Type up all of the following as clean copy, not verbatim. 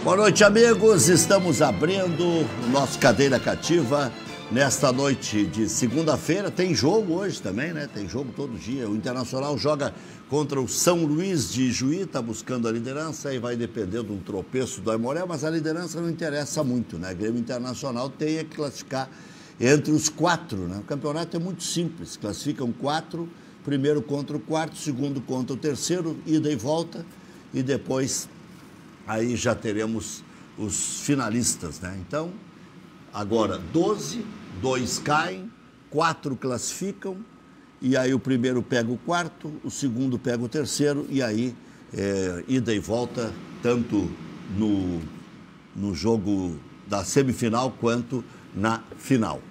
Boa noite, amigos. Estamos abrindo o nosso Cadeira Cativa nesta noite de segunda-feira. Tem jogo hoje também, né? Tem jogo todo dia. O Internacional joga contra o São Luís de Juí, está buscando a liderança e vai depender de um tropeço do Aimoré, mas a liderança não interessa muito, né? O Grêmio Internacional tem que classificar entre os 4, né? O campeonato é muito simples, classificam 4, primeiro contra o quarto, segundo contra o terceiro, ida e volta, e depois aí já teremos os finalistas, né? Então, agora 12, 2 caem, 4 classificam, e aí o primeiro pega o quarto, o segundo pega o terceiro, e aí ida e volta, tanto no jogo da semifinal quanto na final.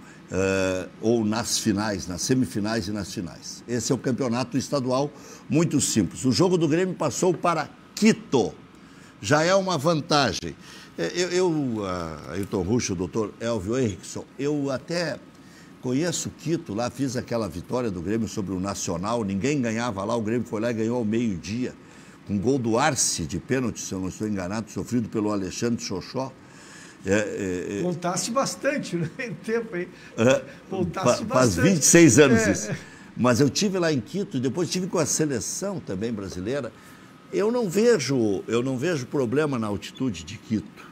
Ou nas finais, nas semifinais e nas finais. Esse é o campeonato estadual, muito simples. O jogo do Grêmio passou para Quito. Já é uma vantagem. Ailton Rusch, o doutor Elvio Henrickson, eu até conheço Quito, lá fiz aquela vitória do Grêmio sobre o Nacional, ninguém ganhava lá, o Grêmio foi lá e ganhou ao meio-dia, com gol do Arce de pênalti, se eu não estou enganado, sofrido pelo Alexandre Xoxó. Voltasse bastante, né? Em tempo, hein? Voltasse bastante. Faz 26 anos isso. Mas eu tive lá em Quito e depois tive com a seleção também brasileira. Eu não vejo problema na altitude de Quito.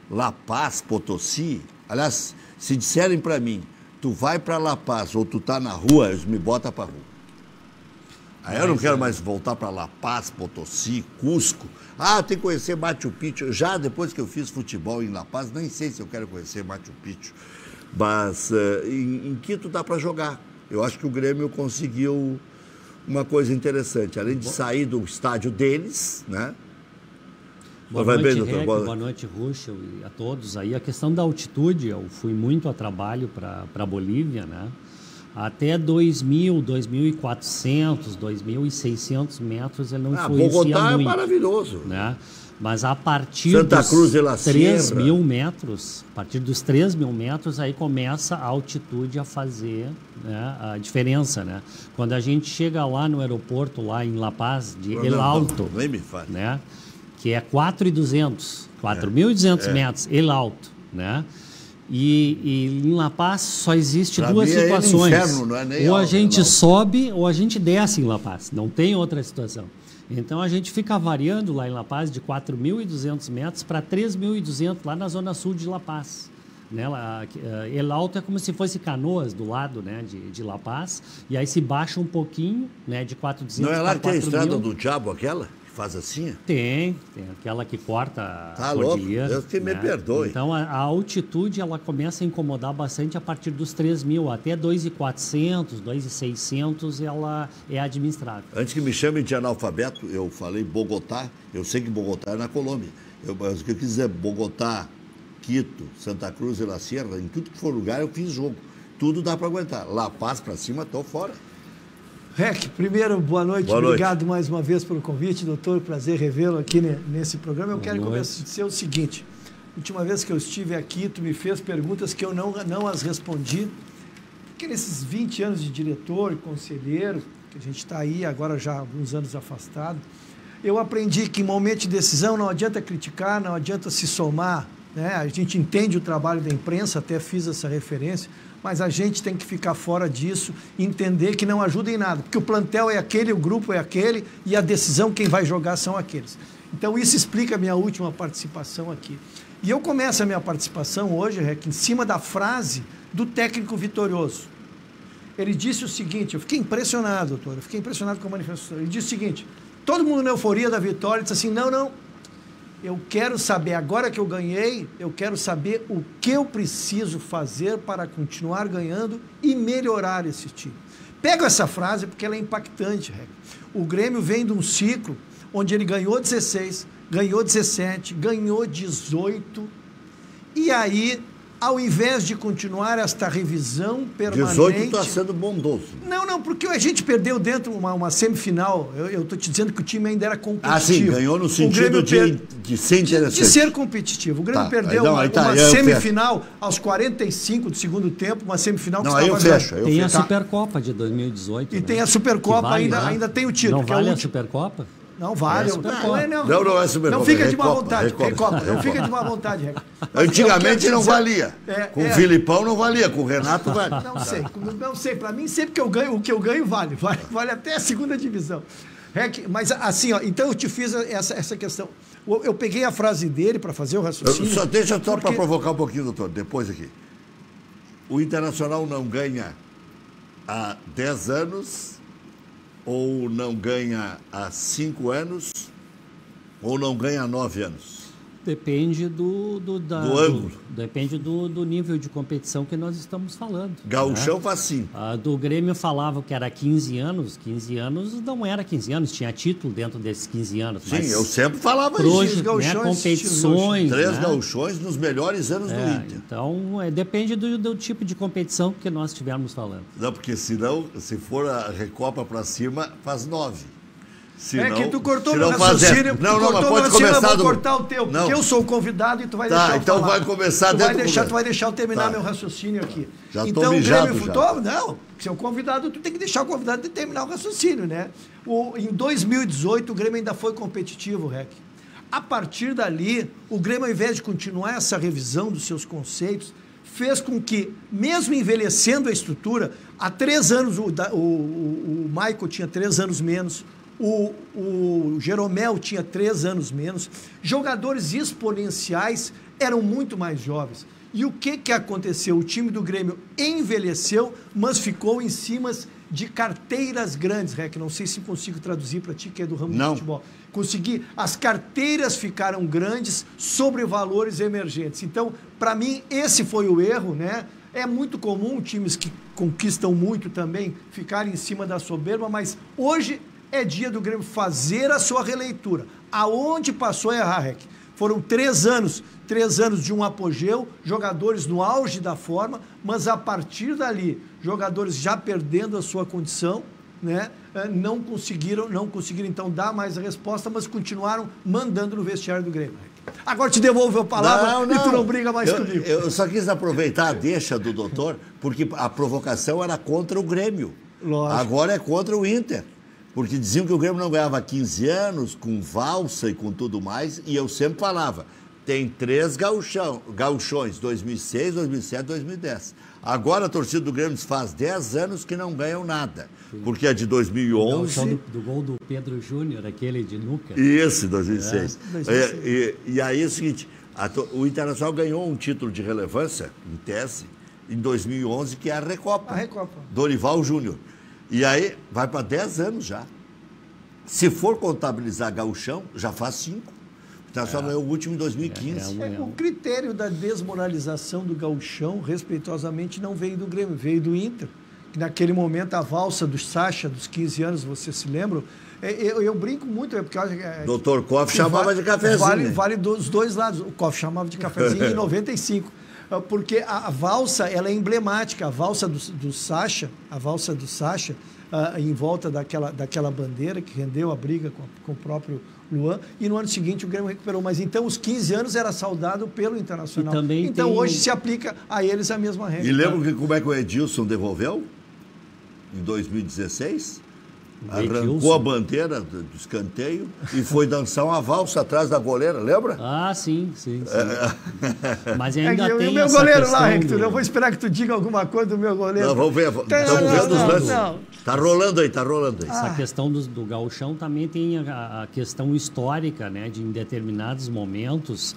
La Paz, Potosí. Aliás, se disserem para mim, tu vai para La Paz ou tu tá na rua, eles me botam para rua. Aí eu não quero mais voltar para La Paz, Potosí, Cusco. Ah, tem que conhecer Machu Picchu. Já depois que eu fiz futebol em La Paz, nem sei se eu quero conhecer Machu Picchu. Mas em Quito dá para jogar. Eu acho que o Grêmio conseguiu uma coisa interessante. Além de sair do estádio deles, né? Boa noite, Rec, boa noite, Rusch, e a todos aí. A questão da altitude, eu fui muito a trabalho para a Bolívia, né? Até 2.000, 2.400, 2.600 metros ele não influencia Bogotá muito. É maravilhoso. Né? Mas a partir Santa dos Cruz de la 3.000 metros, a partir dos 3.000 metros, aí começa a altitude a fazer, né, a diferença, né? Quando a gente chega lá no aeroporto, lá em La Paz, de El Alto, né? Que é 4.200, 4.200 metros, El Alto, né? E em La Paz só existe duas situações. Inferno, não é nem ou a gente sobe ou a gente desce em La Paz. Não tem outra situação. Então a gente fica variando lá em La Paz de 4.200 metros para 3.200 lá na zona sul de La Paz. Né? El Alto é como se fosse Canoas do lado, né, de La Paz. E aí se baixa um pouquinho, né, de 4.200 para 4.000. Não é lá que tem a estrada do diabo aquela? Faz assim? Tem aquela que corta a cordilheira. Deus que me perdoe. Então, a altitude, ela começa a incomodar bastante a partir dos 3.000, até 2.400, 2.600, ela é administrável. Antes que me chamem de analfabeto, eu falei Bogotá, eu sei que Bogotá é na Colômbia. Mas o que eu quis dizer, Bogotá, Quito, Santa Cruz e La Sierra, em tudo que for lugar eu fiz jogo. Tudo dá para aguentar. La Paz para cima, estou fora. Rec, primeiro, boa noite. Obrigado mais uma vez pelo convite, doutor. Prazer revê-lo aqui nesse programa. Eu quero dizer o seguinte: a última vez que eu estive aqui, tu me fez perguntas que eu não as respondi, porque nesses 20 anos de diretor e conselheiro, que a gente está aí agora já há alguns anos afastado, eu aprendi que em momento de decisão não adianta criticar, não adianta se somar, né? A gente entende o trabalho da imprensa, até fiz essa referência, mas a gente tem que ficar fora disso, entender que não ajuda em nada, porque o plantel é aquele, o grupo é aquele, e a decisão, quem vai jogar são aqueles. Então, isso explica a minha última participação aqui. E eu começo a minha participação hoje, Rec, em cima da frase do técnico vitorioso. Ele disse o seguinte, eu fiquei impressionado, doutor, eu fiquei impressionado com a manifestação. Ele disse o seguinte, todo mundo na euforia da vitória, disse assim, não, eu quero saber, agora que eu ganhei, eu quero saber o que eu preciso fazer para continuar ganhando e melhorar esse time. Pego essa frase porque ela é impactante, Rec. O Grêmio vem de um ciclo onde ele ganhou 16, ganhou 17, ganhou 18, e aí, ao invés de continuar esta revisão permanente... 18 está sendo bondoso. Não, porque a gente perdeu dentro uma semifinal. Eu estou te dizendo que o time ainda era competitivo. Ah, sim, ganhou no sentido de ser interessante. De ser competitivo. O Grêmio perdeu uma semifinal aos 45 do segundo tempo, uma semifinal que estava... Aí eu fecho. Tem a Supercopa de 2018. E tem a Supercopa, ainda tem o título. Não vale a Supercopa? Não, vale. Não é Supercopa. Não fica de má vontade. Recopa. Não fica de má vontade, Recopa. Antigamente não valia. Com o Filipão não valia, com o Renato vale. Não sei. Para mim, sempre que eu ganho, o que eu ganho vale. Vale até a segunda divisão. Mas assim, ó, então eu te fiz essa questão. Eu peguei a frase dele para fazer o raciocínio. Deixa só para provocar um pouquinho, doutor, depois aqui. O Internacional não ganha há 10 anos, ou não ganha há 5 anos, ou não ganha há 9 anos? Depende do ângulo. Depende do nível de competição que nós estamos falando. Gauchão faz 5. Do Grêmio falava que era 15 anos. 15 anos não era 15 anos, tinha título dentro desses 15 anos. Sim, eu sempre falava isso. Competições. 3 gauchões nos melhores anos do Inter. Então, depende do tipo de competição que nós estivermos falando. Não, porque senão, se for a Recopa para cima, faz 9. Senão, que tu cortou meu raciocínio. Não, mas pode começar. Eu vou cortar o teu, porque eu sou o convidado e tu vai deixar eu então falar. Vai começar tu vai deixar eu terminar meu raciocínio aqui. Já estou mijado já. Não, se é o convidado, tu tem que deixar o convidado terminar o raciocínio, né? Em 2018, o Grêmio ainda foi competitivo, Rec. A partir dali, o Grêmio, ao invés de continuar essa revisão dos seus conceitos, fez com que, mesmo envelhecendo a estrutura, há 3 anos, o Michael tinha 3 anos menos, o Jeromel tinha 3 anos menos, jogadores exponenciais eram muito mais jovens. E o que aconteceu? O time do Grêmio envelheceu, mas ficou em cima de carteiras grandes, Rec. Não sei se consigo traduzir para ti, que é do ramo do futebol. Consegui. As carteiras ficaram grandes sobre valores emergentes. Então, para mim, esse foi o erro, né? É muito comum times que conquistam muito também ficarem em cima da soberba, mas hoje é dia do Grêmio fazer a sua releitura. Aonde passou a errar, Rec? Foram 3 anos de um apogeu, jogadores no auge da forma, mas a partir dali, jogadores já perdendo a sua condição, né? Não conseguiram então dar mais a resposta, mas continuaram mandando no vestiário do Grêmio. Agora te devolvo a palavra e tu não briga mais comigo. Eu só quis aproveitar a deixa do doutor, porque a provocação era contra o Grêmio. Lógico. Agora é contra o Inter. Porque diziam que o Grêmio não ganhava 15 anos, com valsa e com tudo mais, e eu sempre falava, tem 3 gauchões, 2006, 2007, 2010. Agora a torcida do Grêmio faz 10 anos que não ganham nada, porque é de 2011... do gol do Pedro Júnior, aquele de Nuca. Isso, 2006. E aí é o seguinte, o Internacional ganhou um título de relevância, em tese, em 2011, que é a Recopa. A Recopa. Dorival Júnior. E aí vai para 10 anos já. Se for contabilizar gauchão, já faz 5. O Internacional ganhou o último em 2015. O critério da desmoralização do gauchão, respeitosamente, não veio do Grêmio, veio do Inter. Que naquele momento a valsa do Sacha, dos 15 anos, vocês se lembram? Eu brinco muito, porque... Doutor Koff chamava de cafezinho. Vale dos dois lados. O Koff chamava de cafezinho em 95. Porque a valsa, ela é emblemática. A valsa do Sacha, em volta daquela bandeira que rendeu a briga com o próprio Luan, e no ano seguinte o Grêmio recuperou. Mas então os 15 anos era saudado pelo Internacional. Então hoje se aplica a eles a mesma regra. E lembra como é que o Edilson devolveu? Em 2016? Arrancou a bandeira do escanteio e foi dançar uma valsa atrás da goleira, lembra? Ah, sim. Mas ainda tem o meu goleiro lá, Hector, eu vou esperar que tu diga alguma coisa do meu goleiro. Não, vamos ver, estamos vendo os lances. Tá rolando aí. Essa questão do gauchão também tem a questão histórica, né? De em determinados momentos,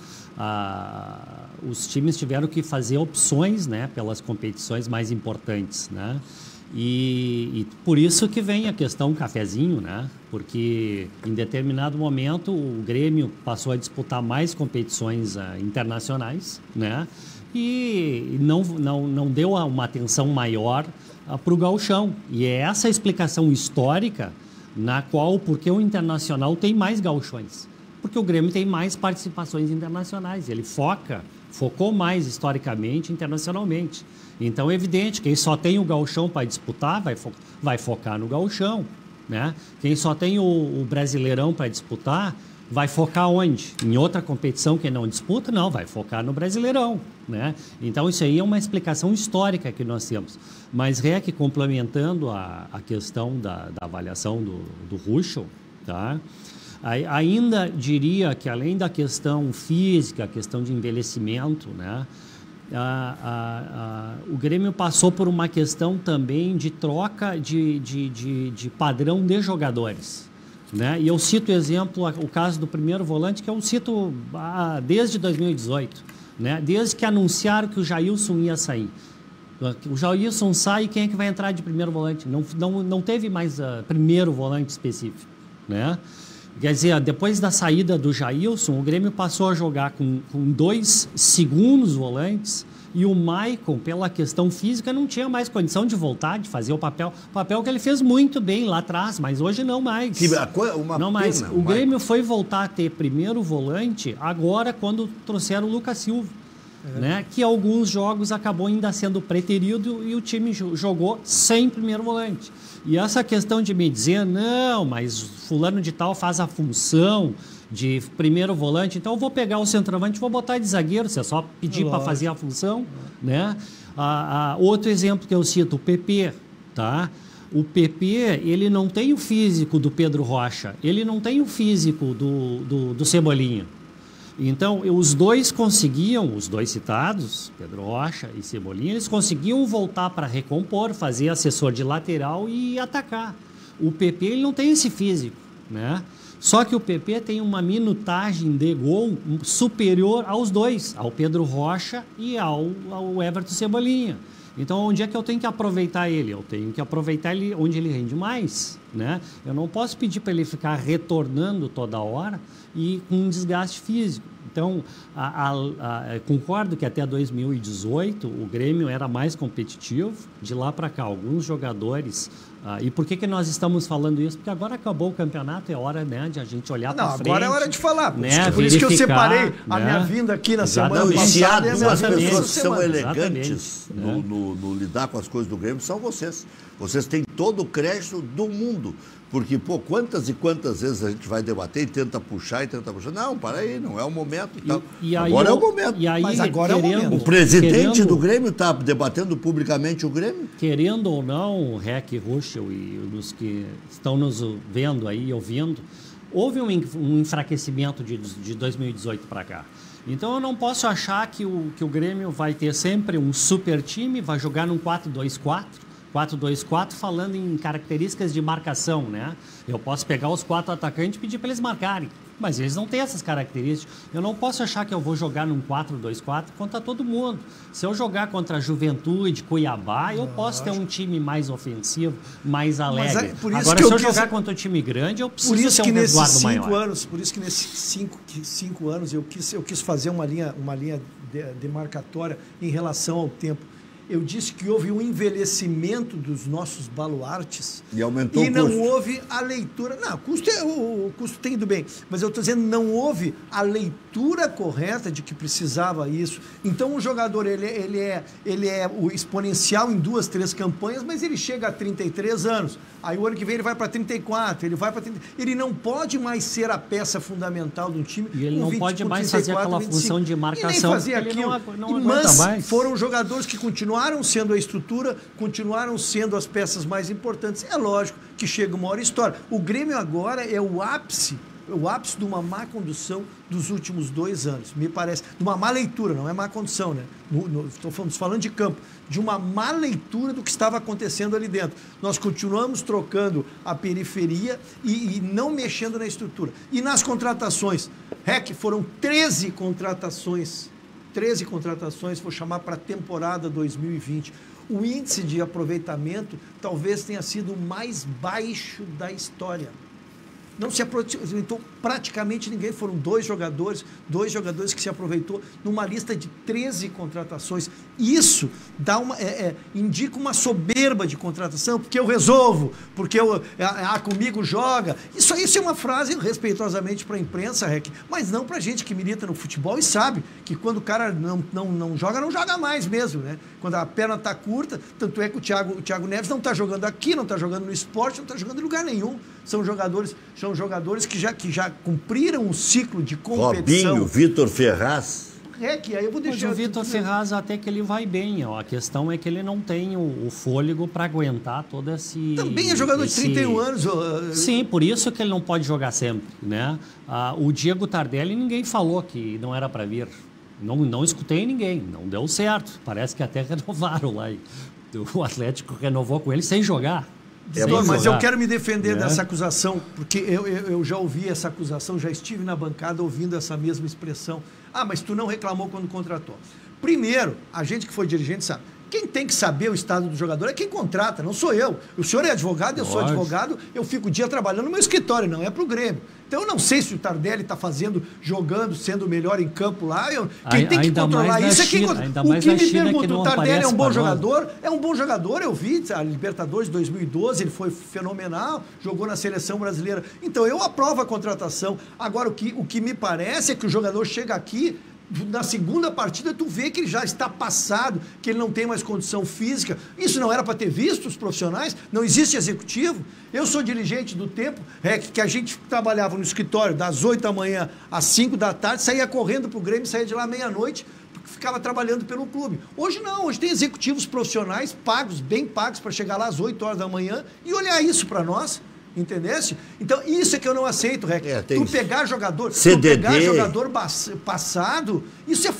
os times tiveram que fazer opções, né? Pelas competições mais importantes, né? E por isso que vem a questão cafezinho, né? Porque em determinado momento o Grêmio passou a disputar mais competições internacionais, né? E não deu uma atenção maior para o gauchão. E é essa a explicação histórica na qual, porque o Internacional tem mais gauchões. Porque o Grêmio tem mais participações internacionais. Ele focou mais historicamente, internacionalmente. Então é evidente, quem só tem o gauchão para disputar vai focar no gauchão, né? Quem só tem o Brasileirão para disputar vai focar onde? Em outra competição que não disputa? Não, vai focar no Brasileirão, né? Então isso aí é uma explicação histórica que nós temos. Mas, Rec, complementando a questão da avaliação do Ruschel, tá? Ainda diria que, além da questão física, a questão de envelhecimento, né, o Grêmio passou por uma questão também de troca de padrão de jogadores. Né? E eu cito o caso do primeiro volante, que eu cito desde 2018, né? Desde que anunciaram que o Jailson ia sair. O Jailson sai, quem é que vai entrar de primeiro volante? Não teve mais primeiro volante específico. Né? Quer dizer, depois da saída do Jailson, o Grêmio passou a jogar com 2 segundos volantes, e o Maicon, pela questão física, não tinha mais condição de voltar, de fazer o papel que ele fez muito bem lá atrás, mas hoje não mais. Não mais. O Grêmio foi voltar a ter primeiro volante agora, quando trouxeram o Lucas Silva. Né? Que alguns jogos acabou ainda sendo preterido e o time jogou sem primeiro volante. E essa questão de me dizer, não, mas fulano de tal faz a função de primeiro volante, então eu vou pegar o centroavante e vou botar de zagueiro, você só pedir para fazer a função. Né? Outro exemplo que eu cito, o PP. Tá? O PP, ele não tem o físico do Pedro Rocha, ele não tem o físico do Cebolinha. Então, os dois citados, Pedro Rocha e Cebolinha, eles conseguiam voltar para recompor, fazer assessor de lateral e atacar. O PP, ele não tem esse físico, né? Só que o PP tem uma minutagem de gol superior aos dois, ao Pedro Rocha e ao Everton Cebolinha. Então, onde é que eu tenho que aproveitar ele? Eu tenho que aproveitar ele onde ele rende mais, né? Eu não posso pedir para ele ficar retornando toda hora e com um desgaste físico. Então, concordo que até 2018 o Grêmio era mais competitivo. De lá para cá, alguns jogadores... e por que nós estamos falando isso? Porque agora acabou o campeonato, é hora, né, de a gente olhar para frente. Agora é hora de falar. Né, por isso que eu separei a minha vinda aqui na semana passada. As pessoas que são elegantes no lidar com as coisas do Grêmio são vocês. Vocês têm todo o crédito do mundo. Porque, quantas e quantas vezes a gente vai debater e tenta puxar. Não, para aí, não é o momento e tal. Agora é o momento. Mas agora é o momento. O presidente do Grêmio está debatendo publicamente o Grêmio? Querendo ou não, Rec, Ruschel e os que estão nos vendo aí e ouvindo, houve um enfraquecimento de 2018 para cá. Então eu não posso achar que o Grêmio vai ter sempre um super time, vai jogar num 4-2-4. 4-2-4 falando em características de marcação, né? Eu posso pegar os 4 atacantes e pedir para eles marcarem, mas eles não têm essas características. Eu não posso achar que eu vou jogar num 4-2-4 contra todo mundo. Se eu jogar contra a Juventude, Cuiabá, eu posso ter um time mais ofensivo, mais alegre. Agora, se eu jogar contra um time grande, eu preciso ter um resguardo maior. Por isso que nesses 5 anos eu quis fazer uma linha demarcatória em relação ao tempo. Eu disse que houve um envelhecimento dos nossos baluartes e aumentou o custo. Não houve a leitura. Não, o custo tem ido bem, mas eu estou dizendo não houve a leitura correta de que precisava isso. Então o jogador ele é o exponencial em 2, 3 campanhas, mas ele chega a 33 anos. Aí o ano que vem ele vai para 34, ele não pode mais ser a peça fundamental do time. E ele não pode mais fazer aquela função de marcação. E nem fazer aquilo. Mas foram jogadores que continuaram sendo a estrutura, continuaram sendo as peças mais importantes. É lógico que chega uma hora e estoura. O Grêmio agora é o ápice de uma má condução dos últimos 2 anos, me parece. De uma má leitura, não é má condução, né? Estamos falando de campo, de uma má leitura do que estava acontecendo ali dentro. Nós continuamos trocando a periferia e não mexendo na estrutura. E nas contratações, foram 13 contratações, vou chamar para a temporada 2020. O índice de aproveitamento talvez tenha sido o mais baixo da história. Não se aproveitou praticamente ninguém, foram 2 jogadores que se aproveitou numa lista de 13 contratações. Isso dá indica uma soberba de contratação, porque eu resolvo, porque comigo joga. Isso é uma frase respeitosamente para a imprensa, mas não para a gente que milita no futebol e sabe que quando o cara não joga mais mesmo, né? Quando a perna está curta, tanto é que o Thiago Neves não está jogando aqui, não está jogando no esporte, não está jogando em lugar nenhum. São jogadores que já cumpriram um ciclo de competição. Robinho, Vitor Ferraz. Rec, aí eu vou deixar... Mas o Vitor Ferraz até que ele vai bem, ó. A questão é que ele não tem o fôlego para aguentar todo esse... Também é jogador de 31 anos. Sim, por isso que ele não pode jogar sempre, né? O Diego Tardelli, ninguém falou que não era para vir. Não escutei ninguém, não deu certo. Parece que até renovaram lá. O Atlético renovou com ele sem jogar. Mas eu quero me defender dessa acusação, porque eu já ouvi essa acusação, já estive na bancada ouvindo essa mesma expressão. Mas tu não reclamou quando contratou. Primeiro, a gente que foi dirigente sabe, quem tem que saber o estado do jogador é quem contrata, não sou eu. O senhor é advogado, eu sou advogado, eu fico o dia trabalhando no meu escritório, não é para o Grêmio. Então eu não sei se o Tardelli está jogando, sendo o melhor em campo lá. Quem tem que controlar isso é quem controla. O que me pergunta, o Tardelli é um bom jogador? É um bom jogador, eu vi, a Libertadores 2012, ele foi fenomenal, jogou na seleção brasileira. Então eu aprovo a contratação. Agora, o que me parece é que o jogador chega aqui, na segunda partida, tu vê que ele já está passado, que ele não tem mais condição física. Isso não era para ter visto os profissionais? Não existe executivo? Eu sou dirigente do tempo que a gente trabalhava no escritório das 8 da manhã às 5 da tarde, saía correndo para o Grêmio, saía de lá meia-noite, porque ficava trabalhando pelo clube. Hoje não, hoje tem executivos profissionais pagos, bem pagos, para chegar lá às 8 horas da manhã e olhar isso para nós. Entendesse? Então, isso é que eu não aceito, Rec. Tu pegar jogador, passado, isso é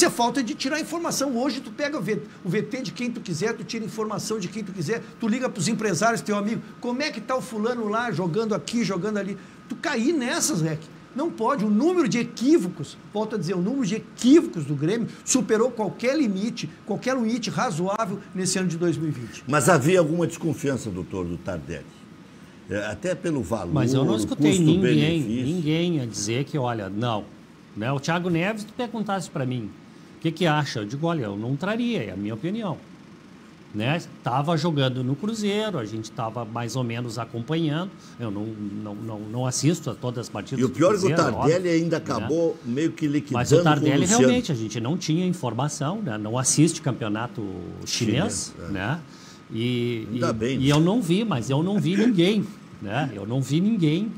falta de tirar informação. Hoje tu pega o VT de quem tu quiser, tu tira informação de quem tu quiser, tu liga para os empresários, teu amigo, como é que tá o fulano lá, jogando aqui, jogando ali. Tu cair nessas, Rec. Não pode. O número de equívocos, volto a dizer, o número de equívocos do Grêmio superou qualquer limite razoável nesse ano de 2020. Mas havia alguma desconfiança, doutor, do Tardelli? Até pelo valor, mas eu não escutei ninguém a dizer que, olha, não. Né? O Thiago Neves, tu perguntasse para mim, o que acha? Eu digo, olha, eu não traria, é a minha opinião. Né? Tava jogando no Cruzeiro, a gente estava mais ou menos acompanhando, eu não assisto a todas as partidas. E o pior é que o Tardelli ainda acabou meio que liquidando. Mas o Tardelli realmente, a gente não tinha informação, né? Não assiste campeonato chinês, né? E eu não vi, mas eu não vi ninguém, né? Eu não vi ninguém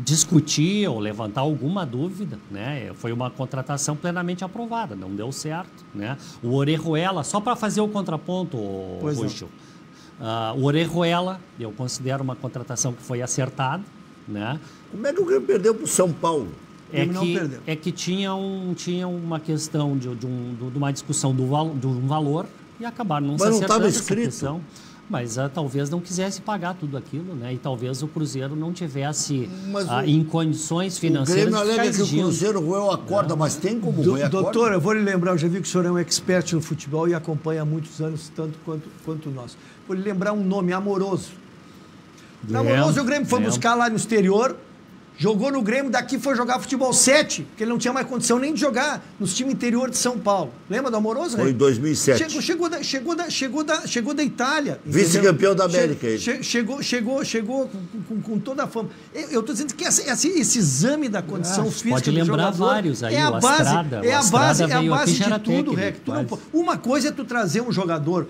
discutir ou levantar alguma dúvida, né? Foi uma contratação plenamente aprovada, não deu certo, né? O Orejuela, só para fazer o contraponto, Ruxo, o Orejuela, eu considero uma contratação que foi acertada, né? Como é que o Grêmio perdeu para o São Paulo? É que tinha uma questão de uma discussão de um valor e acabaram não se acertando essa questão. Mas talvez não quisesse pagar tudo aquilo, né? E talvez o Cruzeiro não tivesse em condições financeiras. O Grêmio alega que o Cruzeiro roeu a corda, mas tem como roer a corda? Doutor, eu vou lhe lembrar, eu já vi que o senhor é um expert no futebol e acompanha há muitos anos, tanto quanto nós. Vou lhe lembrar um nome, Amoroso. Amoroso, o Grêmio foi buscar lá no exterior, jogou no Grêmio, daqui foi jogar futebol 7, porque ele não tinha mais condição nem de jogar nos times interior de São Paulo. Lembra do Amoroso? Foi em 2007. Chegou da Itália. Vice-campeão da América. Chegou com toda a fama. Eu estou dizendo que esse exame da condição física pode lembrar do jogador vários aí, é a base de tudo, Rec. Uma coisa é tu trazer um jogador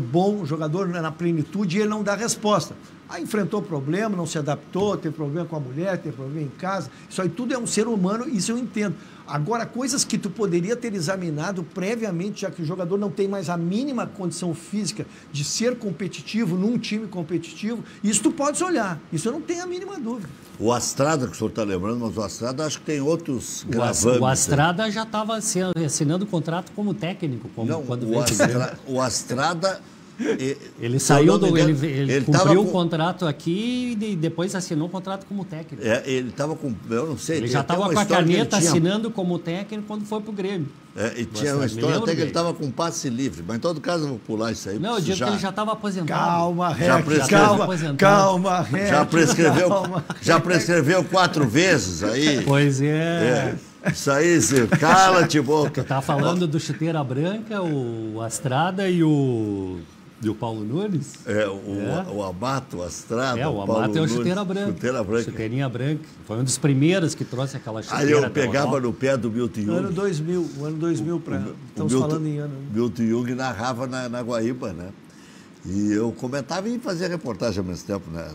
bom, um jogador na plenitude e ele não dá resposta. Aí enfrentou problema, não se adaptou, teve problema com a mulher, teve problema em casa. Isso aí tudo é um ser humano, isso eu entendo. Agora, coisas que tu poderia ter examinado previamente, já que o jogador não tem mais a mínima condição física de ser competitivo num time competitivo, isso tu podes olhar. Isso eu não tenho a mínima dúvida. O Astrada, que o senhor está lembrando, mas o Astrada acho que tem outros gravantes. O Astrada já estava assinando o contrato como técnico. O Astrada... Ele saiu ele cumpriu o contrato aqui e depois assinou o contrato como técnico. Ele estava com, eu não sei. Ele já estava com a caneta assinando como técnico quando foi para o Grêmio. E tinha uma história até que ele estava com passe livre, mas em todo caso eu vou pular isso aí. Não, eu digo que ele já estava aposentado. Calma, calma, já prescreveu 4 vezes aí. Pois é. Isso aí, cala-te boca. Tu tá falando do Chuteira Branca, o Astrada e o Paulo Nunes? O Amato, o Astrada. O Amato é o Chuteira Branca. Chuteirinha Branca. Foi um dos primeiros que trouxe aquela chuteira. Aí eu pegava no pé do Milton Jung. Ano 2000, estamos falando em ano. Milton Jung narrava na Guaíba, né? E eu comentava e fazia reportagem ao mesmo tempo, né?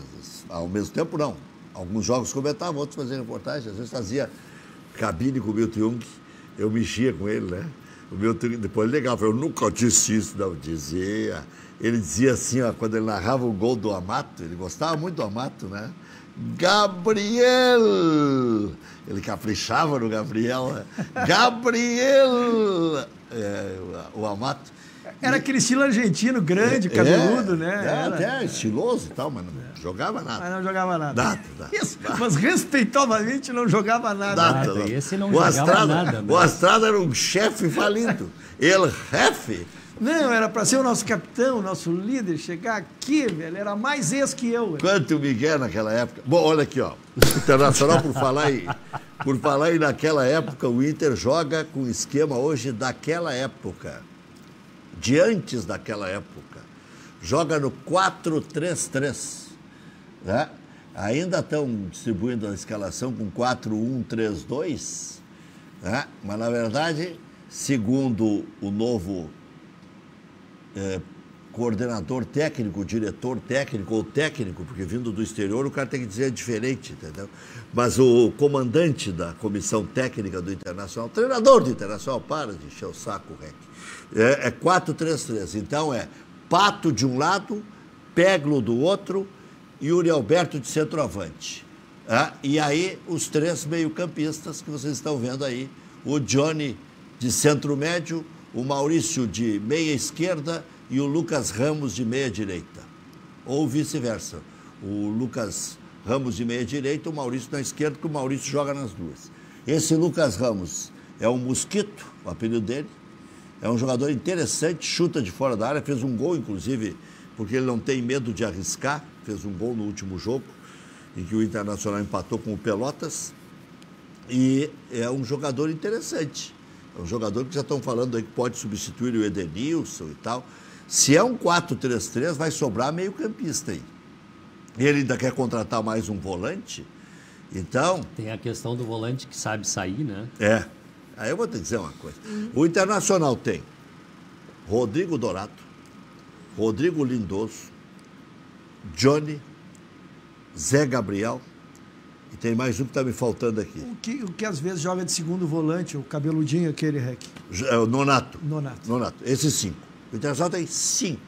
Ao mesmo tempo, não. Alguns jogos comentavam, outros faziam reportagem. Às vezes cabine com o Milton Jung, eu mexia com ele, né? O Milton Jung, depois ele ligava, eu nunca disse isso, não dizia. Ele dizia assim, ó, quando ele narrava o gol do Amato, ele gostava muito do Amato, né? Gabriel! Ele caprichava no Gabriel, né? Gabriel! O Amato. Era aquele estilo argentino, grande, cabeludo, né? Era até estiloso e tal, mas não jogava nada. Mas não jogava nada. Nada. Isso, mas respeitosamente não jogava nada. Nada. Esse não jogava nada. O Astrada era um chefe falido. Ele, jefe. Não, era para ser o nosso capitão, o nosso líder, chegar aqui, velho, era mais ex que eu. Velho. Quanto o Miguel naquela época. Bom, olha aqui, ó. Internacional, por falar em naquela época, o Inter joga com o esquema hoje daquela época. De antes daquela época. Joga no 4-3-3. Né? Ainda estão distribuindo a escalação com 4-1-3-2. Né? Mas, na verdade, segundo o novo coordenador técnico, diretor técnico ou técnico, porque vindo do exterior o cara tem que dizer diferente, entendeu? Mas o comandante da comissão técnica do Internacional, treinador do Internacional, para de encher o saco, Rec. É 4-3-3. Então é Pato de um lado, Peglo do outro e Yuri Alberto de centroavante. E aí os três meio-campistas que vocês estão vendo aí. O Johnny de centro-médio, o Maurício de meia-esquerda e o Lucas Ramos de meia-direita. Ou vice-versa. O Lucas Ramos de meia-direita, o Maurício na esquerda, porque o Maurício joga nas duas. Esse Lucas Ramos é um mosquito, o apelido dele. É um jogador interessante, chuta de fora da área, fez um gol, inclusive, porque ele não tem medo de arriscar. Fez um gol no último jogo, em que o Internacional empatou com o Pelotas. E é um jogador interessante. É um jogador que já estão falando aí que pode substituir o Edenilson e tal. Se é um 4-3-3, vai sobrar meio-campista aí. Ele ainda quer contratar mais um volante, então... Tem a questão do volante que sabe sair, né? Aí eu vou te dizer uma coisa. O Internacional tem Rodrigo Dourado, Rodrigo Lindoso, Johnny, Zé Gabriel, e tem mais um que está me faltando aqui. O que às vezes joga de segundo volante, o cabeludinho aquele, Rec. O Nonato. Nonato. Esses 5. O Internacional tem 5.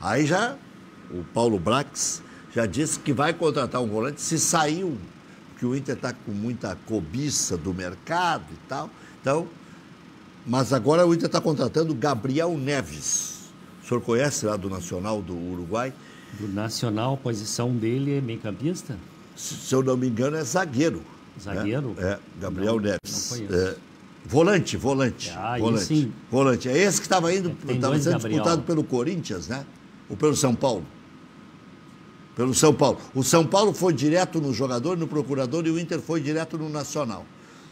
Aí já o Paulo Brax já disse que vai contratar um volante se sair um, porque o Inter está com muita cobiça do mercado e tal. Então, mas agora o Inter está contratando Gabriel Neves. O senhor conhece lá do Nacional do Uruguai? Do Nacional, a posição dele é meio-campista? Se eu não me engano, é zagueiro. Zagueiro? Gabriel Neves. Não conheço. Volante. Sim. Volante. É esse que estava estava sendo disputado pelo Corinthians, né? Ou pelo São Paulo? Pelo São Paulo. O São Paulo foi direto no jogador, no procurador, e o Inter foi direto no Nacional.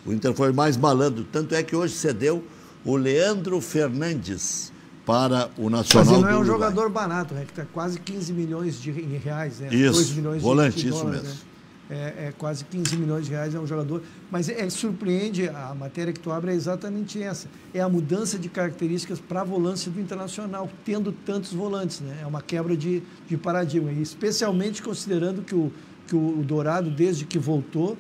O Inter foi mais malandro. Tanto é que hoje cedeu o Leandro Fernandes para o Nacional. Mas ele não é um jogador barato, né? Que está quase 15 milhões de reais, né? Isso, 2 milhões volante, de dólares, isso mesmo. Né? É quase 15 milhões de reais, é um jogador. Mas surpreende, a matéria que tu abre é exatamente essa. É a mudança de características para a volância do Internacional, tendo tantos volantes, né? É uma quebra de paradigma. E especialmente considerando que o Dourado, desde que voltou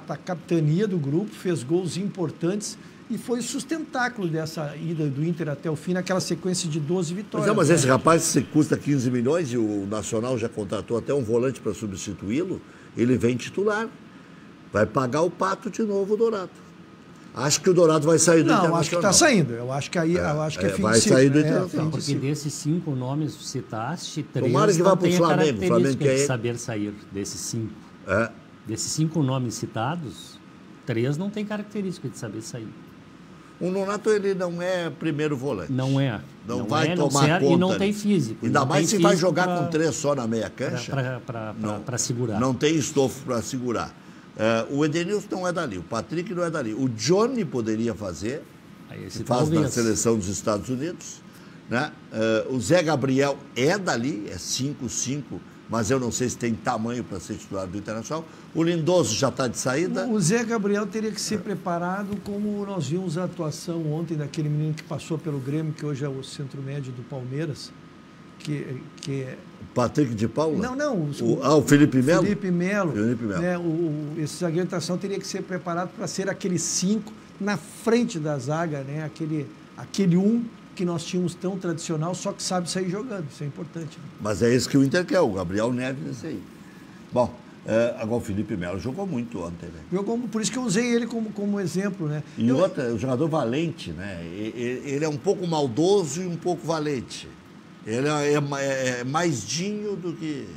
para a capitania do grupo, fez gols importantes e foi sustentáculo dessa ida do Inter até o fim, naquela sequência de 12 vitórias. Mas esse rapaz, se custa 15 milhões e o Nacional já contratou até um volante para substituí-lo, ele vem titular. Vai pagar o pato de novo, o Dourado. Acho que o Dourado vai sair do Internacional. Não, acho que está saindo. Eu acho que é fim vai de ciclo. Sair do Internacional. Porque desses 5 nomes que citaste, 3 Tomara que vá para o Flamengo. O Flamengo quer saber sair desses 5. Desses 5 nomes citados, 3 não tem característica de saber sair. O Nonato, ele não é primeiro volante. Não é. Não vai tomar conta. E não tem físico. Ainda mais se vai jogar com 3 só na meia cancha. Para segurar. Não tem estofo para segurar. O Edenilson não é dali, o Patrick não é dali. O Johnny poderia fazer, faz na seleção dos Estados Unidos. Né? O Zé Gabriel é dali, é 5-5, mas eu não sei se tem tamanho para ser titular do Internacional. O Lindoso já está de saída. O Zé Gabriel teria que ser preparado, como nós vimos a atuação ontem daquele menino que passou pelo Grêmio, que hoje é o centro médio do Palmeiras, Patrick de Paula? Não. O Felipe Melo? Felipe Melo. Né, esse zagueiro de tração teria que ser preparado para ser aquele 5 na frente da zaga, né? Aquele 1 que nós tínhamos tão tradicional, só que sabe sair jogando. Isso é importante. Né? Mas é isso que o Inter quer, o Gabriel Neves, esse aí. Bom, agora o Felipe Melo jogou muito ontem, né? Por isso que eu usei ele como exemplo, né? E o jogador valente, né? Ele é um pouco maldoso e um pouco valente. Ele é mais dinho do que...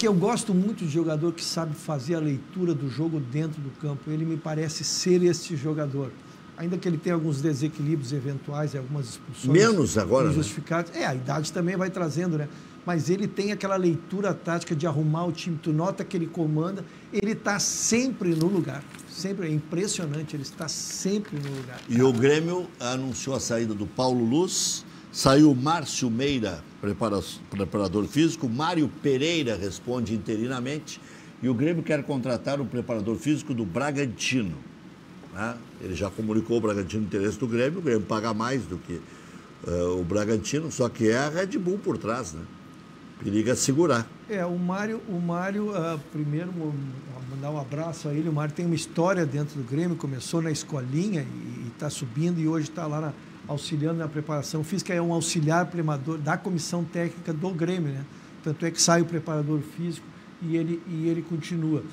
Eu gosto muito de jogador que sabe fazer a leitura do jogo dentro do campo. Ele me parece ser esse jogador. Ainda que ele tenha alguns desequilíbrios eventuais e algumas expulsões... Menos agora, injustificadas. Né? A idade também vai trazendo, né? Mas ele tem aquela leitura tática de arrumar o time. Tu nota que ele comanda, ele está sempre no lugar. Sempre, é impressionante, ele está sempre no lugar. E o Grêmio anunciou a saída do Paulo Luz, saiu o Márcio Meira, preparador físico, Mário Pereira responde interinamente, e o Grêmio quer contratar o preparador físico do Bragantino. Né? Ele já comunicou o Bragantino o interesse do Grêmio, o Grêmio paga mais do que o Bragantino, só que é a Red Bull por trás, né? Periga segurar. O Mário, primeiro, mandar um abraço a ele. O Mário tem uma história dentro do Grêmio, começou na escolinha e está subindo e hoje está lá auxiliando na preparação física, é um auxiliar preparador da comissão técnica do Grêmio, né? Tanto é que sai o preparador físico e ele continua.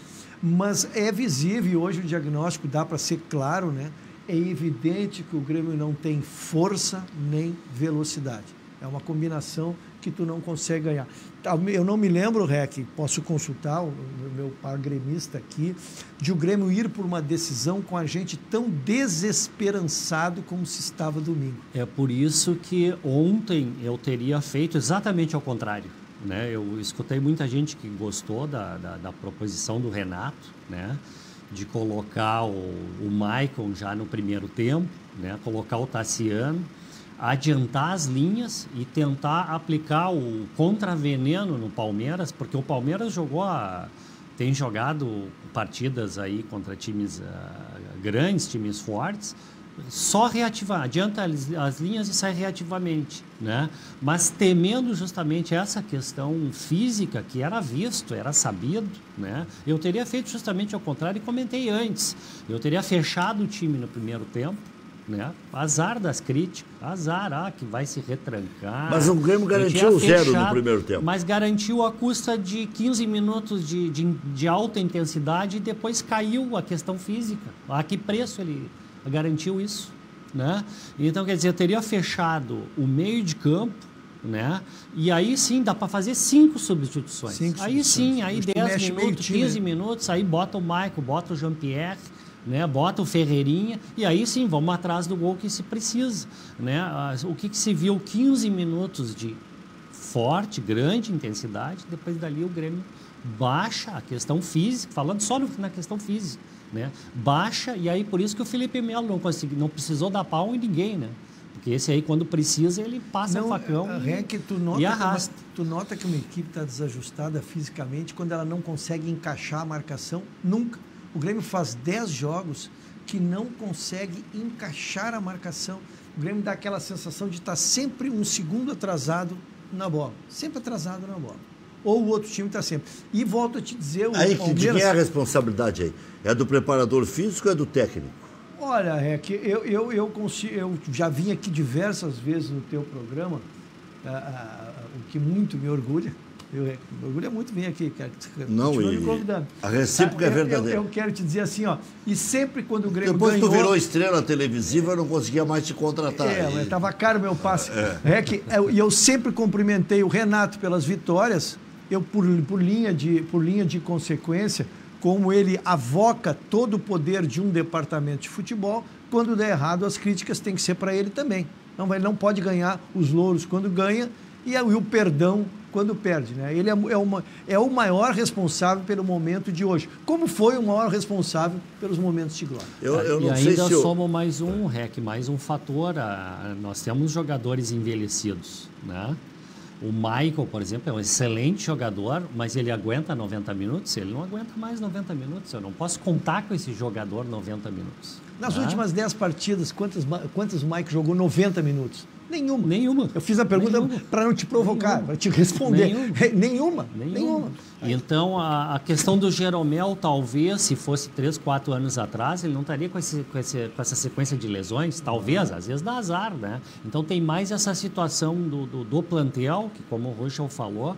Mas é visível, e hoje o diagnóstico dá para ser claro, né? É evidente que o Grêmio não tem força nem velocidade. É uma combinação que tu não consegue ganhar. Eu não me lembro, Rec, posso consultar o meu par gremista aqui, de o Grêmio ir por uma decisão com a gente tão desesperançado como se estava domingo. É por isso que ontem eu teria feito exatamente ao contrário. Né? Eu escutei muita gente que gostou da proposição do Renato, né? De colocar o Maicon já no primeiro tempo, né? Colocar o Tassiano, adiantar as linhas e tentar aplicar o contraveneno no Palmeiras, porque o Palmeiras tem jogado partidas aí contra times grandes, times fortes, só reativar, adianta as linhas e sai reativamente, né? Mas temendo justamente essa questão física que era visto, era sabido, né? Eu teria feito justamente ao contrário e comentei antes. Eu teria fechado o time no primeiro tempo, né? Azar das críticas, que vai se retrancar. Mas o Grêmio garantiu 0 no primeiro tempo. Mas garantiu à custa de 15 minutos de alta intensidade e depois caiu a questão física. A que preço ele garantiu isso? Né? Então, quer dizer, eu teria fechado o meio de campo, né? E aí sim dá para fazer 5 substituições. Sim, aí 10 minutos, 15 minutos, aí bota o Maicon, bota o Jean-Pierre, né? Bota o Ferreirinha e aí sim vamos atrás do gol que se precisa, né? O que se viu 15 minutos de forte, grande intensidade, depois dali o Grêmio baixa a questão física, falando só na questão física, né? Baixa, e aí por isso que o Felipe Melo não precisou dar pau em ninguém, né? Porque esse aí, quando precisa, ele passa o facão e arrasta. Tu nota que uma equipe está desajustada fisicamente quando ela não consegue encaixar a marcação nunca. O Grêmio faz 10 jogos que não consegue encaixar a marcação. O Grêmio dá aquela sensação de estar sempre um segundo atrasado na bola. Sempre atrasado na bola. Ou o outro time está sempre. E volto a te dizer... Aí, Palmeiras... De quem é a responsabilidade aí? É do preparador físico ou é do técnico? Olha, eu já vim aqui diversas vezes no teu programa, o que muito me orgulha. Me orgulha muito vir aqui, cara. Não, e me convidando. A recíproca é verdadeira. Eu quero te dizer assim, ó, e sempre quando o Grêmio depois ganhou... Depois tu virou estrela televisiva, eu não conseguia mais te contratar. Mas estava caro o meu passe. E eu sempre cumprimentei o Renato pelas vitórias, eu por linha de consequência, como ele avoca todo o poder de um departamento de futebol, quando der errado, as críticas têm que ser para ele também. Ele não pode ganhar os louros quando ganha e o perdão quando perde, né? Ele é o maior responsável pelo momento de hoje, como foi o maior responsável pelos momentos de glória. Eu não sei ainda somos mais um fator. Nós temos jogadores envelhecidos, né? O Michael, por exemplo, é um excelente jogador, mas ele aguenta 90 minutos? Ele não aguenta mais 90 minutos. Eu não posso contar com esse jogador 90 minutos. Nas últimas 10 partidas, quantas o Michael jogou 90 minutos? Nenhuma. Eu fiz a pergunta para não te provocar, para te responder. Nenhuma. Então, a questão do Jeromel, talvez, se fosse 3, 4 anos atrás, ele não estaria com essa sequência de lesões. Talvez, às vezes dá azar, né? Então, tem mais essa situação do plantel, que, como o Ruschel falou,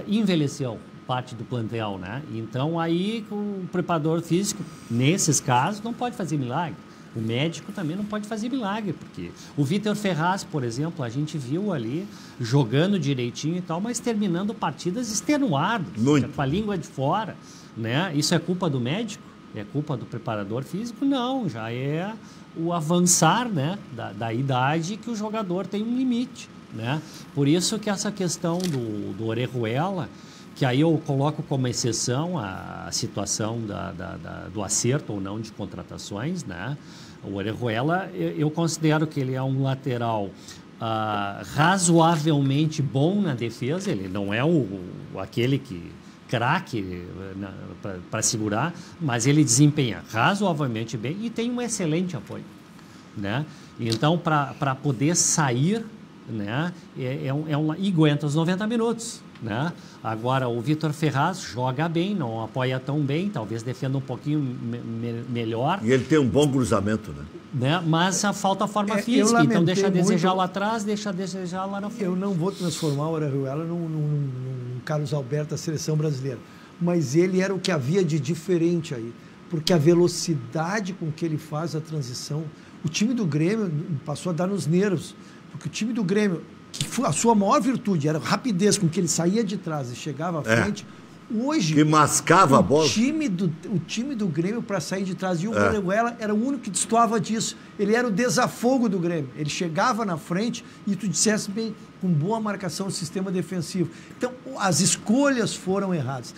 envelheceu parte do plantel, né? Então, aí, o preparador físico, nesses casos, não pode fazer milagre. O médico também não pode fazer milagre, porque o Vitor Ferraz, por exemplo, a gente viu ali jogando direitinho e tal, mas terminando partidas extenuadas, com a língua de fora, né? Isso é culpa do médico? É culpa do preparador físico? Não, já é o avançar, né, da idade, que o jogador tem um limite, né? Por isso que essa questão do Orejuela, que aí eu coloco como exceção a situação do acerto ou não de contratações, né? O Orejuela, eu considero que ele é um lateral razoavelmente bom na defesa, ele não é aquele que craque para segurar, mas ele desempenha razoavelmente bem e tem um excelente apoio, né? Então, para poder sair, né, e aguenta os 90 minutos. Né? Agora, o Vitor Ferraz joga bem, não apoia tão bem, talvez defenda um pouquinho melhor. E ele tem um bom cruzamento, né? Mas falta a forma física, então deixa a desejar lá atrás, deixa a desejar lá na frente. Eu não vou transformar o Orejuela num Carlos Alberto da seleção brasileira, mas ele era o que havia de diferente aí, porque a velocidade com que ele faz a transição, o time do Grêmio passou a dar nos nervos, porque o time do Grêmio, que a sua maior virtude era a rapidez com que ele saía de trás e chegava à frente, hoje... Que mascava a bola. O time do Grêmio para sair de trás, e o Orejuela era o único que destoava disso. Ele era o desafogo do Grêmio. Ele chegava na frente e tu dissesse bem, com boa marcação no sistema defensivo. Então, as escolhas foram erradas.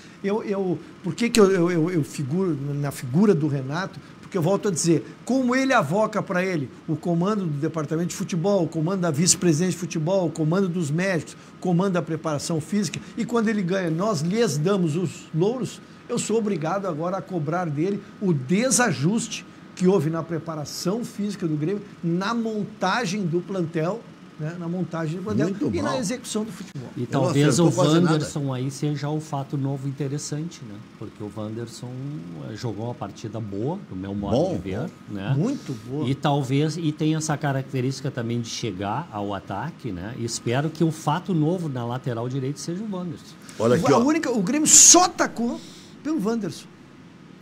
Por que eu figuro na figura do Renato? Que eu volto a dizer, como ele avoca para ele o comando do departamento de futebol, o comando da vice-presidente de futebol, o comando dos médicos, o comando da preparação física, e quando ele ganha, nós lhes damos os louros, eu sou obrigado agora a cobrar dele o desajuste que houve na preparação física do Grêmio, na montagem do plantel, né, na montagem do plantel e na execução do futebol. E talvez o Wanderson aí seja o fato novo interessante, né? Porque o Wanderson jogou uma partida boa, do meu modo de ver, né? Muito boa. E tem essa característica também de chegar ao ataque, né? E espero que o fato novo na lateral direito seja o Wanderson. Olha aqui, o Grêmio só atacou pelo Wanderson.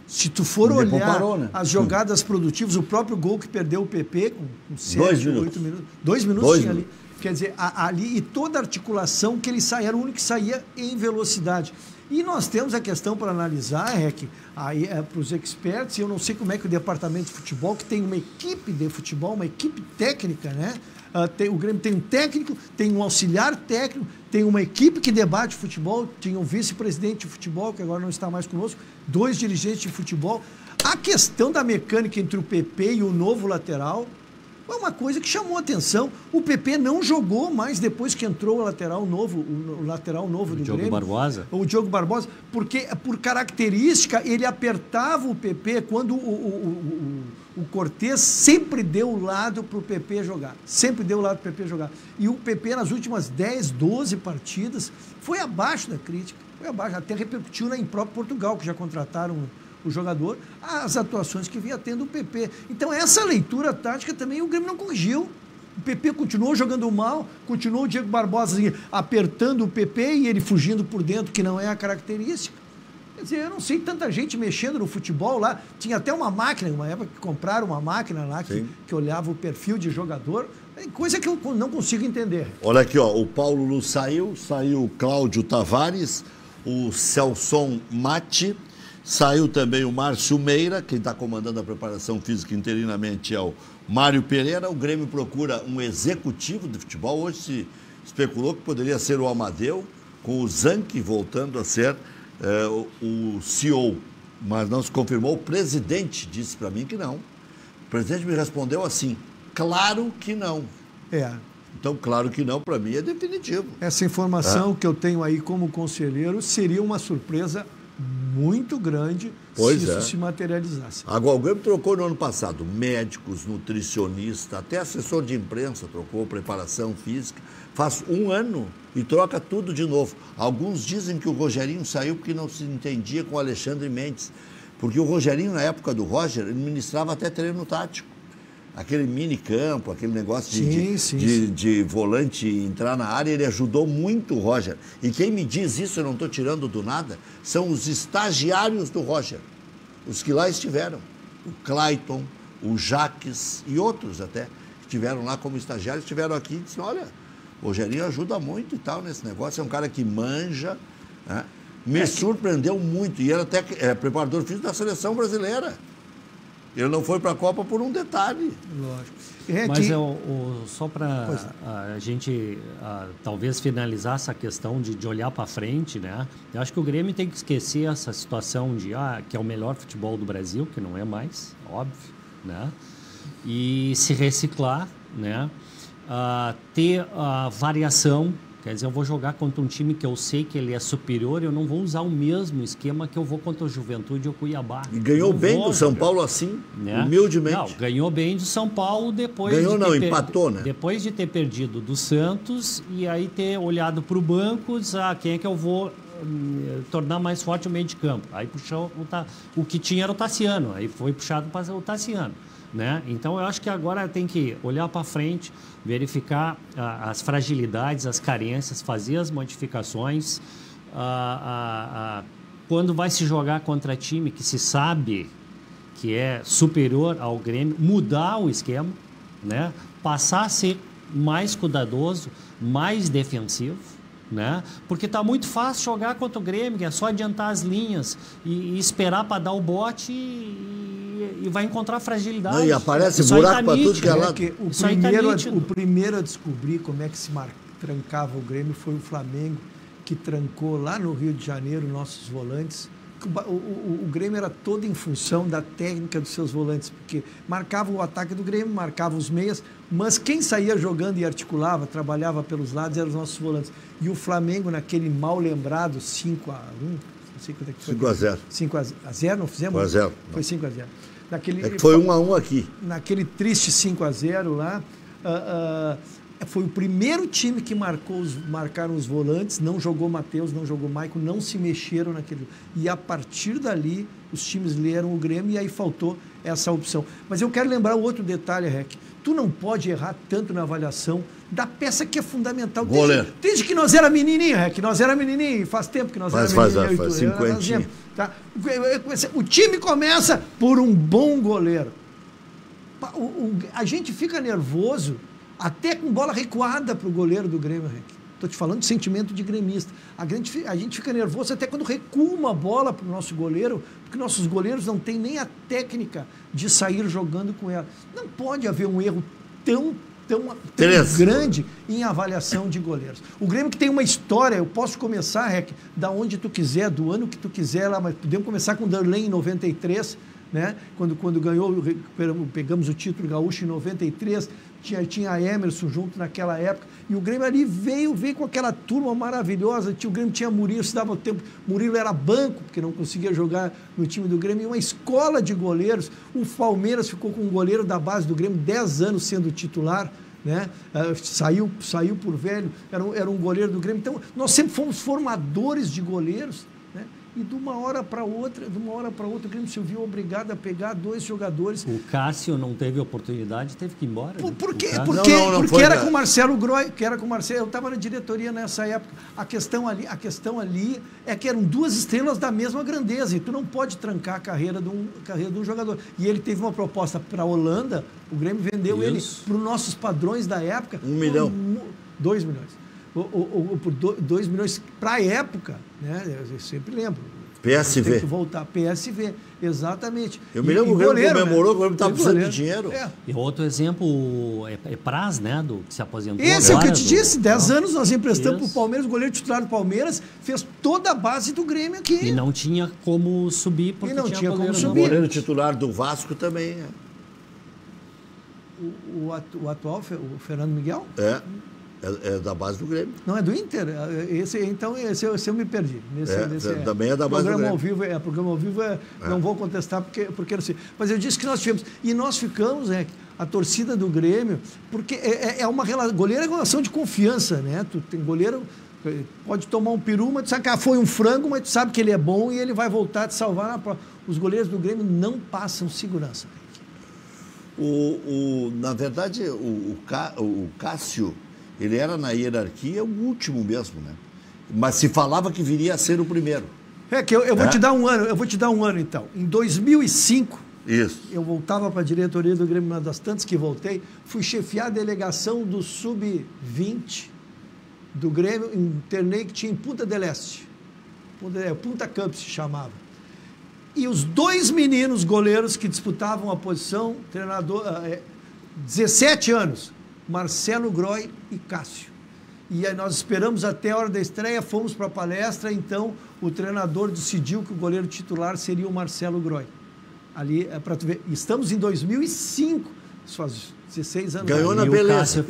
Se tu for olhar as jogadas produtivas, o próprio gol que perdeu o PP com 7, 8 minutos. 2 minutos tinha ali. Quer dizer, ali e toda a articulação que ele saía, era o único que saía em velocidade. E nós temos a questão para analisar, Rec, aí para os experts, eu não sei como é que o departamento de futebol, que tem uma equipe de futebol, uma equipe técnica, né? O Grêmio tem um técnico, tem um auxiliar técnico, tem uma equipe que debate futebol, tinha um vice-presidente de futebol, que agora não está mais conosco, 2 dirigentes de futebol. A questão da mecânica entre o PP e o novo lateral foi uma coisa que chamou a atenção. O PP não jogou mais depois que entrou o lateral novo do Grêmio. O Diogo Barbosa, porque por característica ele apertava o PP quando o Cortez sempre deu o lado para o PP jogar. Sempre deu o lado para o PP jogar. E o PP nas últimas 10, 12 partidas foi abaixo da crítica. Foi abaixo. Até repercutiu em próprio Portugal, que já contrataram o jogador, as atuações que vinha tendo o PP. Então, essa leitura tática também o Grêmio não corrigiu. O PP continuou jogando mal, continuou o Diego Barbosa apertando o PP e ele fugindo por dentro, que não é a característica. Quer dizer, eu não sei, tanta gente mexendo no futebol lá. Tinha até uma máquina, uma época que compraram uma máquina lá que olhava o perfil de jogador. Coisa que eu não consigo entender. Olha aqui, ó, o Paulo Lu saiu o Cláudio Tavares, o Celson Mate, saiu também o Márcio Meira, quem está comandando a preparação física interinamente é o Mário Pereira. O Grêmio procura um executivo de futebol. Hoje se especulou que poderia ser o Amadeu, com o Zanchi voltando a ser o CEO, mas não se confirmou. O presidente disse para mim que não. O presidente me respondeu assim, claro que não. Então, claro que não, para mim é definitivo. Essa informação que eu tenho aí como conselheiro seria uma surpresa muito grande se isso se materializasse. Agora, o Grêmio trocou no ano passado médicos, nutricionista, até assessor de imprensa trocou, preparação física. Faz um ano e troca tudo de novo. Alguns dizem que o Rogerinho saiu porque não se entendia com o Alexandre Mendes. Porque o Rogerinho, na época do Roger, ele ministrava até treino tático. Aquele mini campo, aquele negócio de volante entrar na área, ele ajudou muito o Roger. E quem me diz isso, eu não estou tirando do nada, são os estagiários do Roger. Os que lá estiveram. O Clayton, o Jaques e outros até, que estiveram lá como estagiários, estiveram aqui e disseram, olha, o Rogerinho ajuda muito e tal nesse negócio, é um cara que manja, né? Me surpreendeu muito. E ele até é preparador físico da seleção brasileira. Ele não foi para a Copa por um detalhe. Lógico. Mas só para a gente talvez finalizar essa questão de olhar para frente, né? Eu acho que o Grêmio tem que esquecer essa situação de que é o melhor futebol do Brasil, que não é mais, óbvio, né? E se reciclar, né? Ter variação. Quer dizer, eu vou jogar contra um time que eu sei que ele é superior, eu não vou usar o mesmo esquema que eu vou contra o Juventude ou Cuiabá. E ganhou bem do São Paulo assim, né? Humildemente. Não, ganhou bem do São Paulo depois empatou, né? Depois de ter perdido do Santos e aí ter olhado para o banco, quem é que eu vou tornar mais forte o meio de campo. Aí puxou o que tinha era o Tassiano, aí foi puxado para o Tassiano. Né? Então, eu acho que agora tem que olhar para frente, verificar as fragilidades, as carências, fazer as modificações. Quando vai se jogar contra time que se sabe que é superior ao Grêmio, mudar o esquema, né? Passar a ser mais cuidadoso, mais defensivo. Né? Porque está muito fácil jogar contra o Grêmio, que é só adiantar as linhas e esperar para dar o bote e vai encontrar fragilidade. Não, e aparece buraco para tudo que é lado. O primeiro a descobrir como é que se trancava o Grêmio foi o Flamengo, que trancou lá no Rio de Janeiro nossos volantes. O Grêmio era todo em função da técnica dos seus volantes, porque marcava o ataque do Grêmio, marcava os meias, mas quem saía jogando e articulava, trabalhava pelos lados, eram os nossos volantes. E o Flamengo, naquele mal lembrado 5-1, não sei quanto é que foi. 5-0. 5-0, não fizemos? 5-0. Foi 5-0. Foi 1-1 aqui. Naquele triste 5-0 lá, foi o primeiro time que marcaram os volantes, não jogou Matheus, não jogou Maicon, não se mexeram naquele. E a partir dali, os times leram o Grêmio e aí faltou essa opção. Mas eu quero lembrar outro detalhe, Rec. Tu não pode errar tanto na avaliação da peça que é fundamental. Desde que nós era menininho, Rec, nós era menininho, faz tempo que nós era menininho. Faz 50. Tá? O time começa por um bom goleiro. A gente fica nervoso até com bola recuada para o goleiro do Grêmio, Rec. Estou te falando de sentimento de gremista. A gente fica nervoso até quando recua uma bola para o nosso goleiro, porque nossos goleiros não têm nem a técnica de sair jogando com ela. Não pode haver um erro tão grande em avaliação de goleiros. O Grêmio que tem uma história, eu posso começar, Rec, da onde tu quiser, do ano que tu quiser lá, mas podemos começar com o Darley em 93, né? Quando ganhou, pegamos o título gaúcho em 93, tinha a Emerson junto naquela época, e o Grêmio ali veio com aquela turma maravilhosa. O Grêmio tinha Murilo, se dava o tempo, Murilo era banco, porque não conseguia jogar no time do Grêmio, e uma escola de goleiros. O Palmeiras ficou com um goleiro da base do Grêmio 10 anos sendo titular, né? Saiu por velho, era um goleiro do Grêmio. Então, nós sempre fomos formadores de goleiros, né? E de uma hora para outra, o Grêmio se viu obrigado a pegar 2 jogadores. O Cássio não teve oportunidade, teve que ir embora. Por quê? Porque era com o Marcelo Groy, eu estava na diretoria nessa época. A questão ali é que eram 2 estrelas da mesma grandeza, e tu não pode trancar a carreira de um jogador. E ele teve uma proposta para a Holanda, o Grêmio vendeu ele para os nossos padrões da época. 1 milhão. 2 milhões. Por 2 milhões para a época, né? Eu sempre lembro. PSV. Tem que voltar. PSV, exatamente. Eu me lembro que o Grêmio comemorou, que o Grêmio estava precisando de dinheiro. E outro exemplo é Praz, né? Que se aposentou. Esse agora, é o que eu te disse. 10 anos nós emprestamos para o Palmeiras, o goleiro titular do Palmeiras fez toda a base do Grêmio aqui. E não tinha como subir, porque não tinha como subir. O goleiro titular do Vasco também é. O atual, o Fernando Miguel? É. É da base do Grêmio. Não, é do Inter? Esse eu me perdi. Também é da base do Grêmio. Programa ao vivo, não vou contestar porque não sei. Mas eu disse que nós tivemos. E nós ficamos, a torcida do Grêmio, porque goleiro é uma relação de confiança, né? Tu tem goleiro, pode tomar um peru, mas tu sabe que foi um frango, mas tu sabe que ele é bom e ele vai voltar a te salvar na prova. Os goleiros do Grêmio não passam segurança. Na verdade, o Cássio, ele era na hierarquia o último mesmo, né? Mas se falava que viria a ser o primeiro. Eu vou te dar um ano, então. Em 2005, isso. Eu voltava para a diretoria do Grêmio, uma das tantas que voltei, fui chefiar a delegação do Sub-20 do Grêmio, em um torneio que tinha em Punta del Este. Punta Campos se chamava. E os 2 meninos goleiros que disputavam a posição, treinador, 17 anos, Marcelo Groy e Cássio. E aí nós esperamos até a hora da estreia, fomos para a palestra, então o treinador decidiu que o goleiro titular seria o Marcelo Groy. Ali, para tu ver, estamos em 2005, faz 16 anos. Ganhou na beleza.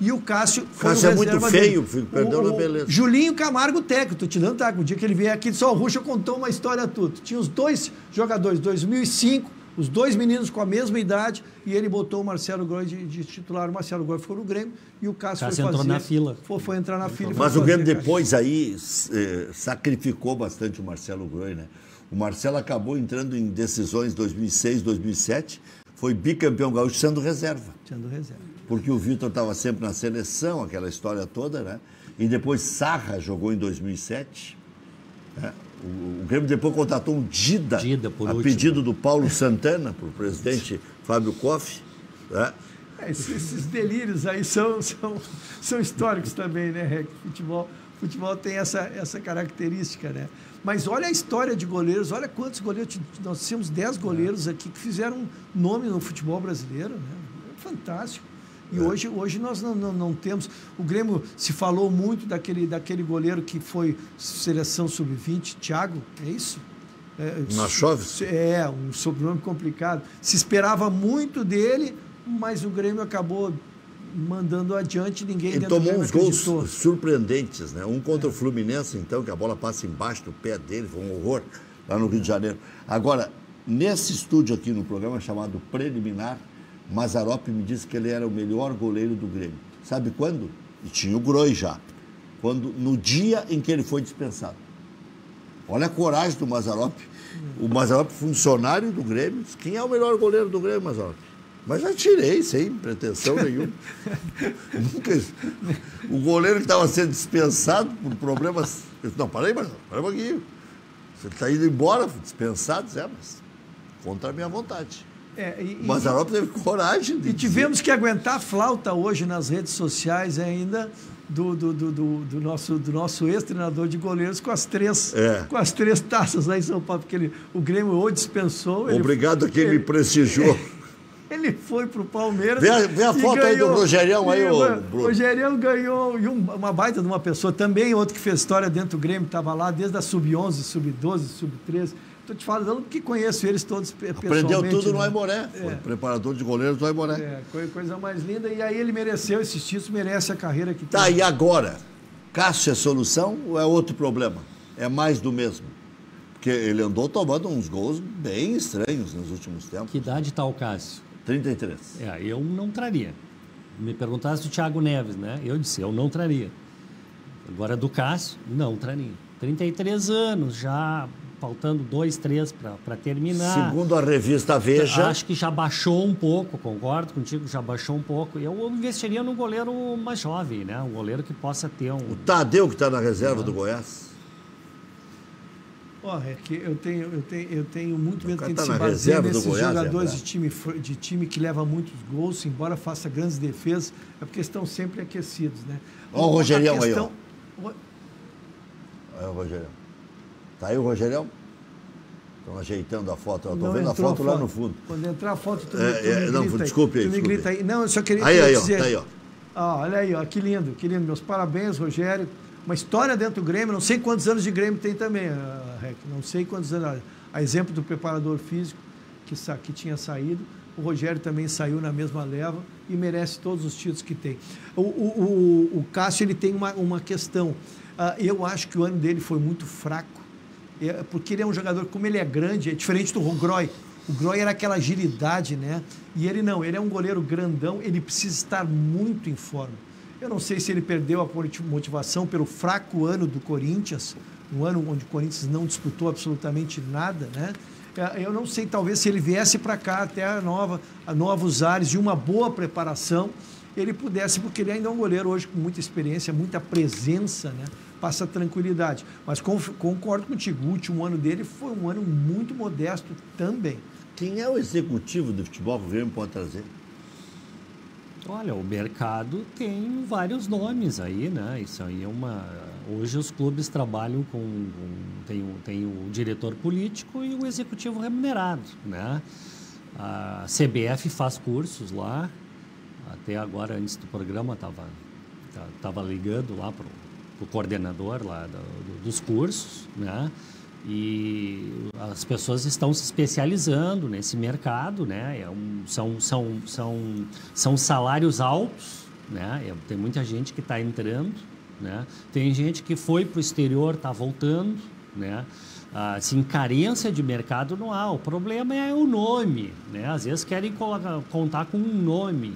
E o Cássio foi o é muito feio, perdeu na beleza. Julinho Camargo técnico, tô te dando, tá? O dia que ele vier aqui de São Ruxa, contou uma história tudo. Tinha os 2 jogadores, 2005, os 2 meninos com a mesma idade, e ele botou o Marcelo Groy de titular. O Marcelo Groy ficou no Grêmio e o Cássio foi entrou na fila. Foi entrar na fila. Mas o Grêmio depois aí sacrificou bastante o Marcelo Groy, né? O Marcelo acabou entrando em decisões 2006, 2007, foi bicampeão gaúcho sendo reserva. Porque o Vitor estava sempre na seleção, aquela história toda, né? E depois Sarra jogou em 2007. Né? O Grêmio depois contratou um Dida a pedido do Paulo Santana, para o presidente Fábio Koff. Né? Esses delírios aí são históricos também, né? Futebol tem essa característica, né? Mas olha a história de goleiros, olha quantos goleiros, nós tínhamos 10 goleiros aqui que fizeram nome no futebol brasileiro, né? Fantástico. E hoje nós não temos. O Grêmio se falou muito daquele goleiro que foi seleção sub-20, Thiago, é isso? Nachoves? Um sobrenome complicado. Se esperava muito dele, mas o Grêmio acabou mandando adiante, ninguém ele tomou uns gols surpreendentes, né? Um contra o Fluminense, então, que a bola passa embaixo do pé dele, foi um horror lá no Rio de Janeiro. Agora, nesse estúdio aqui no programa chamado Preliminar, Mazzaropi me disse que ele era o melhor goleiro do Grêmio. Sabe quando? E tinha o Groy já. No dia em que ele foi dispensado. Olha a coragem do Mazzaropi. O Mazzaropi, funcionário do Grêmio, quem é o melhor goleiro do Grêmio, Mazzaropi? Mas já tirei, sem pretensão nenhuma. O goleiro que estava sendo dispensado por problemas... Não, para aí, Marcelo, para um pouquinho. Você está indo embora, dispensado, mas contra a minha vontade. O Mazzaropi teve coragem de tivemos que aguentar a flauta hoje nas redes sociais ainda do nosso ex-treinador de goleiros com as 3 taças lá em São Paulo, porque o Grêmio o dispensou. Obrigado a quem me prestigiou. Ele foi para o Palmeiras. Vê a foto ganhou, aí do Rogerião aí, Bruno. O Rogerião ganhou, e uma baita de uma pessoa também, outro que fez história dentro do Grêmio, estava lá desde a Sub-11, Sub-12, Sub-13. Estou te falando porque conheço eles todos pessoalmente. Aprendeu tudo no Aimoré, foi preparador de goleiros do Aimoré. Coisa mais linda, e aí ele mereceu esses títulos, merece a carreira que tem. Tá, e agora? Cássio é solução ou é outro problema? É mais do mesmo? Porque ele andou tomando uns gols bem estranhos nos últimos tempos. Que idade está o Cássio? 33. Eu não traria. Me perguntasse do Thiago Neves, né? Eu disse, eu não traria. Agora do Cássio, não traria. 33 anos, já faltando 2, 3 para terminar. Segundo a revista Veja... Acho que já baixou um pouco, concordo contigo, já baixou um pouco. Eu investiria num goleiro mais jovem, né? Um goleiro que possa ter um... O Tadeu, que está na reserva do Goiás. Que eu tenho muito medo de se basear nesses jogadores de time que leva muitos gols, embora faça grandes defesas, é porque estão sempre aquecidos, né? Olha o Rogerião aí, ó. Olha o Rogerião. Tá aí o Rogerião? Estão ajeitando a foto. Eu estou vendo a foto lá no fundo. Quando entrar a foto, tu desculpe aí. Tu me grita aí. Não, eu só queria dizer... Tá aí, ó. Olha aí, ó, que lindo. Meus parabéns, Rogério. Uma história dentro do Grêmio, não sei quantos anos de Grêmio tem também, Rec, não sei quantos anos. A exemplo do preparador físico que tinha saído, O Rogério também saiu na mesma leva e merece todos os títulos que tem. O Cássio, ele tem uma questão. Eu acho que o ano dele foi muito fraco, porque ele é um jogador, como ele é grande, é diferente do Groy. O Groy era aquela agilidade, né? E ele não, ele é um goleiro grandão, ele precisa estar muito em forma. Eu não sei se ele perdeu a motivação pelo fraco ano do Corinthians, um ano onde o Corinthians não disputou absolutamente nada, né? Eu não sei, talvez se ele viesse para cá até a novos ares e uma boa preparação, ele pudesse, porque ele ainda é um goleiro hoje com muita experiência, muita presença, né? Passa tranquilidade. Mas concordo contigo, o último ano dele foi um ano muito modesto também. Quem é o executivo do futebol que o Grêmio pode trazer? Olha, o mercado tem vários nomes aí, né? Isso aí é uma... Hoje os clubes trabalham com... Tem o diretor político e o executivo remunerado, né? A CBF faz cursos lá. Até agora, antes do programa, estava ligando lá para o coordenador lá dos cursos, né? E as pessoas estão se especializando nesse mercado, né? São salários altos, né? Tem muita gente que está entrando, né? Tem gente que foi para o exterior, está voltando, né? Assim, carência de mercado não há. O problema é o nome, né? Às vezes querem contar com um nome,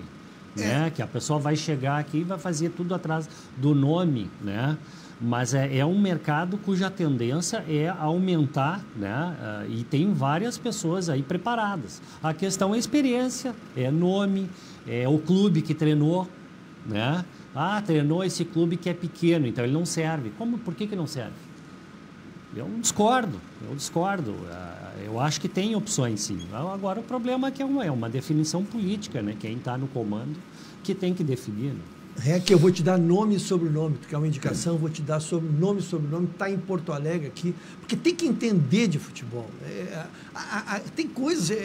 né? Que a pessoa vai chegar aqui e vai fazer tudo atrás do nome, né? Mas é um mercado cuja tendência é aumentar, né? E tem várias pessoas aí preparadas. A questão é experiência, é nome, é o clube que treinou, né? Treinou esse clube que é pequeno, então ele não serve. Por que não serve? Eu discordo. Eu acho que tem opções, sim. Agora, o problema é que é uma definição política, né? Quem está no comando que tem que definir, né? Que eu vou te dar nome e sobrenome, tu quer uma indicação, eu vou te dar nome e sobrenome, está em Porto Alegre aqui, porque tem que entender de futebol. Tem coisas,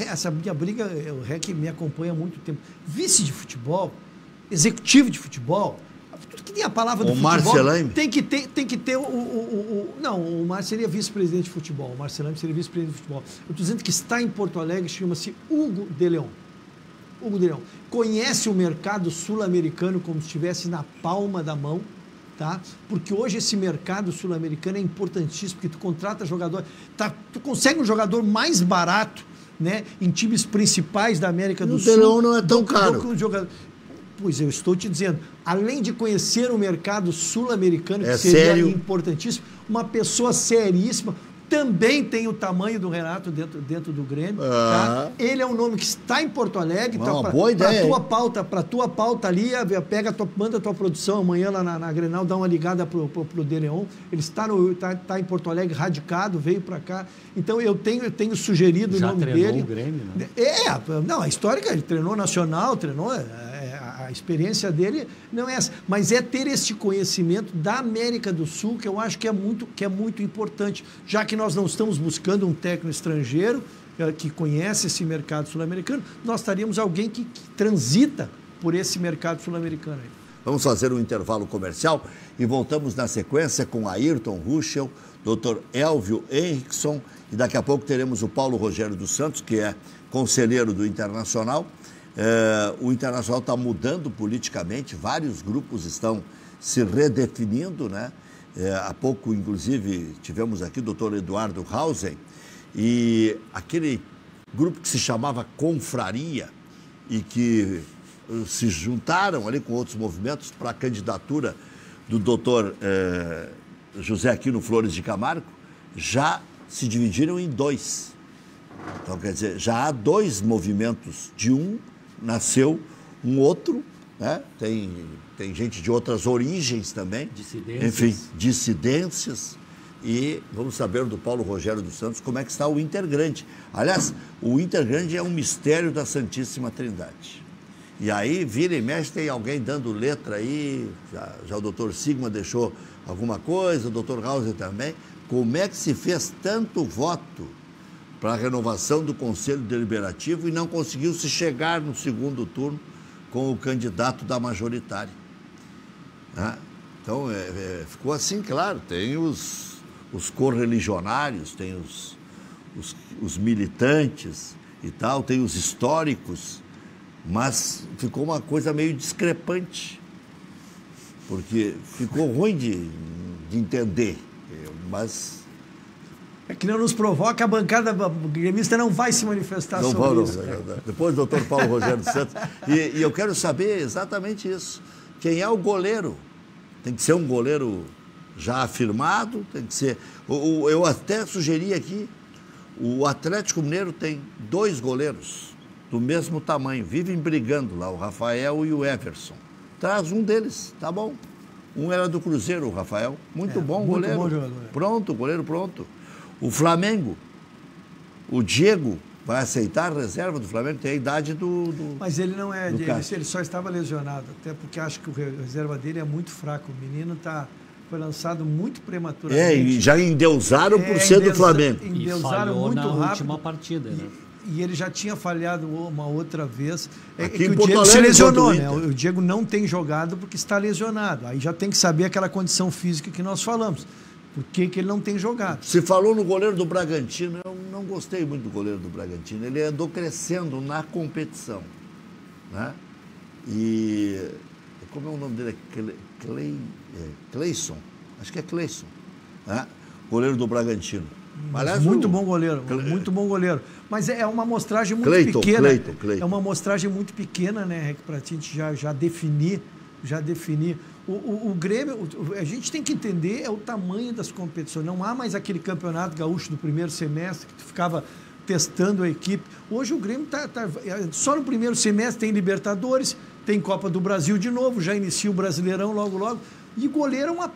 essa minha briga, o REC me acompanha há muito tempo. Vice de futebol, executivo de futebol, tudo que tem a palavra do futebol. Marcelame? Tem que ter não, o Márcio seria vice-presidente de futebol, o Marcelame seria vice-presidente de futebol. Eu estou dizendo que está em Porto Alegre, chama-se Hugo de Leão. Hugo de Leão conhece o mercado sul-americano como se estivesse na palma da mão, tá? Porque hoje esse mercado sul-americano é importantíssimo, porque tu contrata jogador, tu consegue um jogador mais barato, né, em times principais da América do Sul. O De Leão não é tão caro. Pois eu estou te dizendo, além de conhecer o mercado sul-americano, que seria sério? Importantíssimo, uma pessoa seríssima. Também tem o tamanho do Renato dentro do Grêmio. Tá? Ele é um nome que está em Porto Alegre. Uma boa ideia. Para tua pauta ali, manda a tua produção amanhã lá na Grenal, dá uma ligada pro De Leão. Ele está em Porto Alegre, radicado, veio para cá. Então eu tenho sugerido o nome dele. Já treinou o Grêmio, né? Não, a história que ele treinou nacional, a experiência dele não é essa, mas é ter este conhecimento da América do Sul, que eu acho que é muito importante, já que nós não estamos buscando um técnico estrangeiro que conhece esse mercado sul-americano, nós estaríamos alguém que transita por esse mercado sul-americano. Vamos fazer um intervalo comercial e voltamos na sequência com Ayrton Ruschel, Dr. Elvio Henrickson, e daqui a pouco teremos o Paulo Rogério dos Santos, que é conselheiro do Internacional. O Internacional está mudando politicamente, vários grupos estão se redefinindo, né? Há pouco, inclusive, tivemos aqui o doutor Eduardo Hausen, e aquele grupo que se chamava Confraria e que se juntaram ali com outros movimentos para a candidatura do doutor José Aquino Flores de Camargo, já se dividiram em dois. Então, quer dizer, já há dois movimentos, de um nasceu um outro, né? Tem gente de outras origens também. Dissidências. Enfim, dissidências. E vamos saber do Paulo Rogério dos Santos como é que está o Intergrande. Aliás, o Intergrande é um mistério da Santíssima Trindade. E aí, vira e mexe, tem alguém dando letra aí, já o doutor Sigma deixou alguma coisa, o doutor Hauser também. Como é que se fez tanto voto para a renovação do Conselho Deliberativo e não conseguiu se chegar no segundo turno com o candidato da majoritária? Então, ficou assim, claro, tem os correligionários, tem os militantes, e tal, tem os históricos, mas ficou uma coisa meio discrepante, porque ficou ruim de entender, mas... É que não nos provoca, a bancada gremista não vai se manifestar sobre isso. Depois o doutor Paulo Rogério Santos. E eu quero saber exatamente isso. Quem é o goleiro? Tem que ser um goleiro já afirmado, tem que ser... Eu até sugeri aqui, o Atlético Mineiro tem 2 goleiros do mesmo tamanho, vivem brigando lá, o Rafael e o Everson. Traz um deles, tá bom. Um era do Cruzeiro, o Rafael. Muito bom goleiro. Muito bom jogador. Pronto, goleiro pronto. O Flamengo, o Diego, vai aceitar a reserva do Flamengo, tem a idade do Mas ele não é, ele só estava lesionado, até porque acho que a reserva dele é muito fraco. O menino foi lançado muito prematuramente. E já endeusaram por ser do Flamengo. Endeusaram muito rápido. Na última partida, né? E ele já tinha falhado uma outra vez. Que o Diego se lesionou, né? O Diego não tem jogado porque está lesionado. Aí já tem que saber aquela condição física que nós falamos. Por que ele não tem jogado? Se falou no goleiro do Bragantino, eu não gostei muito do goleiro do Bragantino. Ele andou crescendo na competição, né? E como é o nome dele? Cleison. Acho que é Cleison, né? Goleiro do Bragantino. Aliás, muito bom goleiro, muito bom goleiro. Mas é uma amostragem muito pequena. É uma amostragem muito pequena, né, para a gente já definir. O Grêmio, a gente tem que entender o tamanho das competições. Não há mais aquele campeonato gaúcho do primeiro semestre que tu ficava testando a equipe. Hoje o Grêmio só no primeiro semestre tem Libertadores, tem Copa do Brasil de novo, já inicia o Brasileirão logo. E goleiro é uma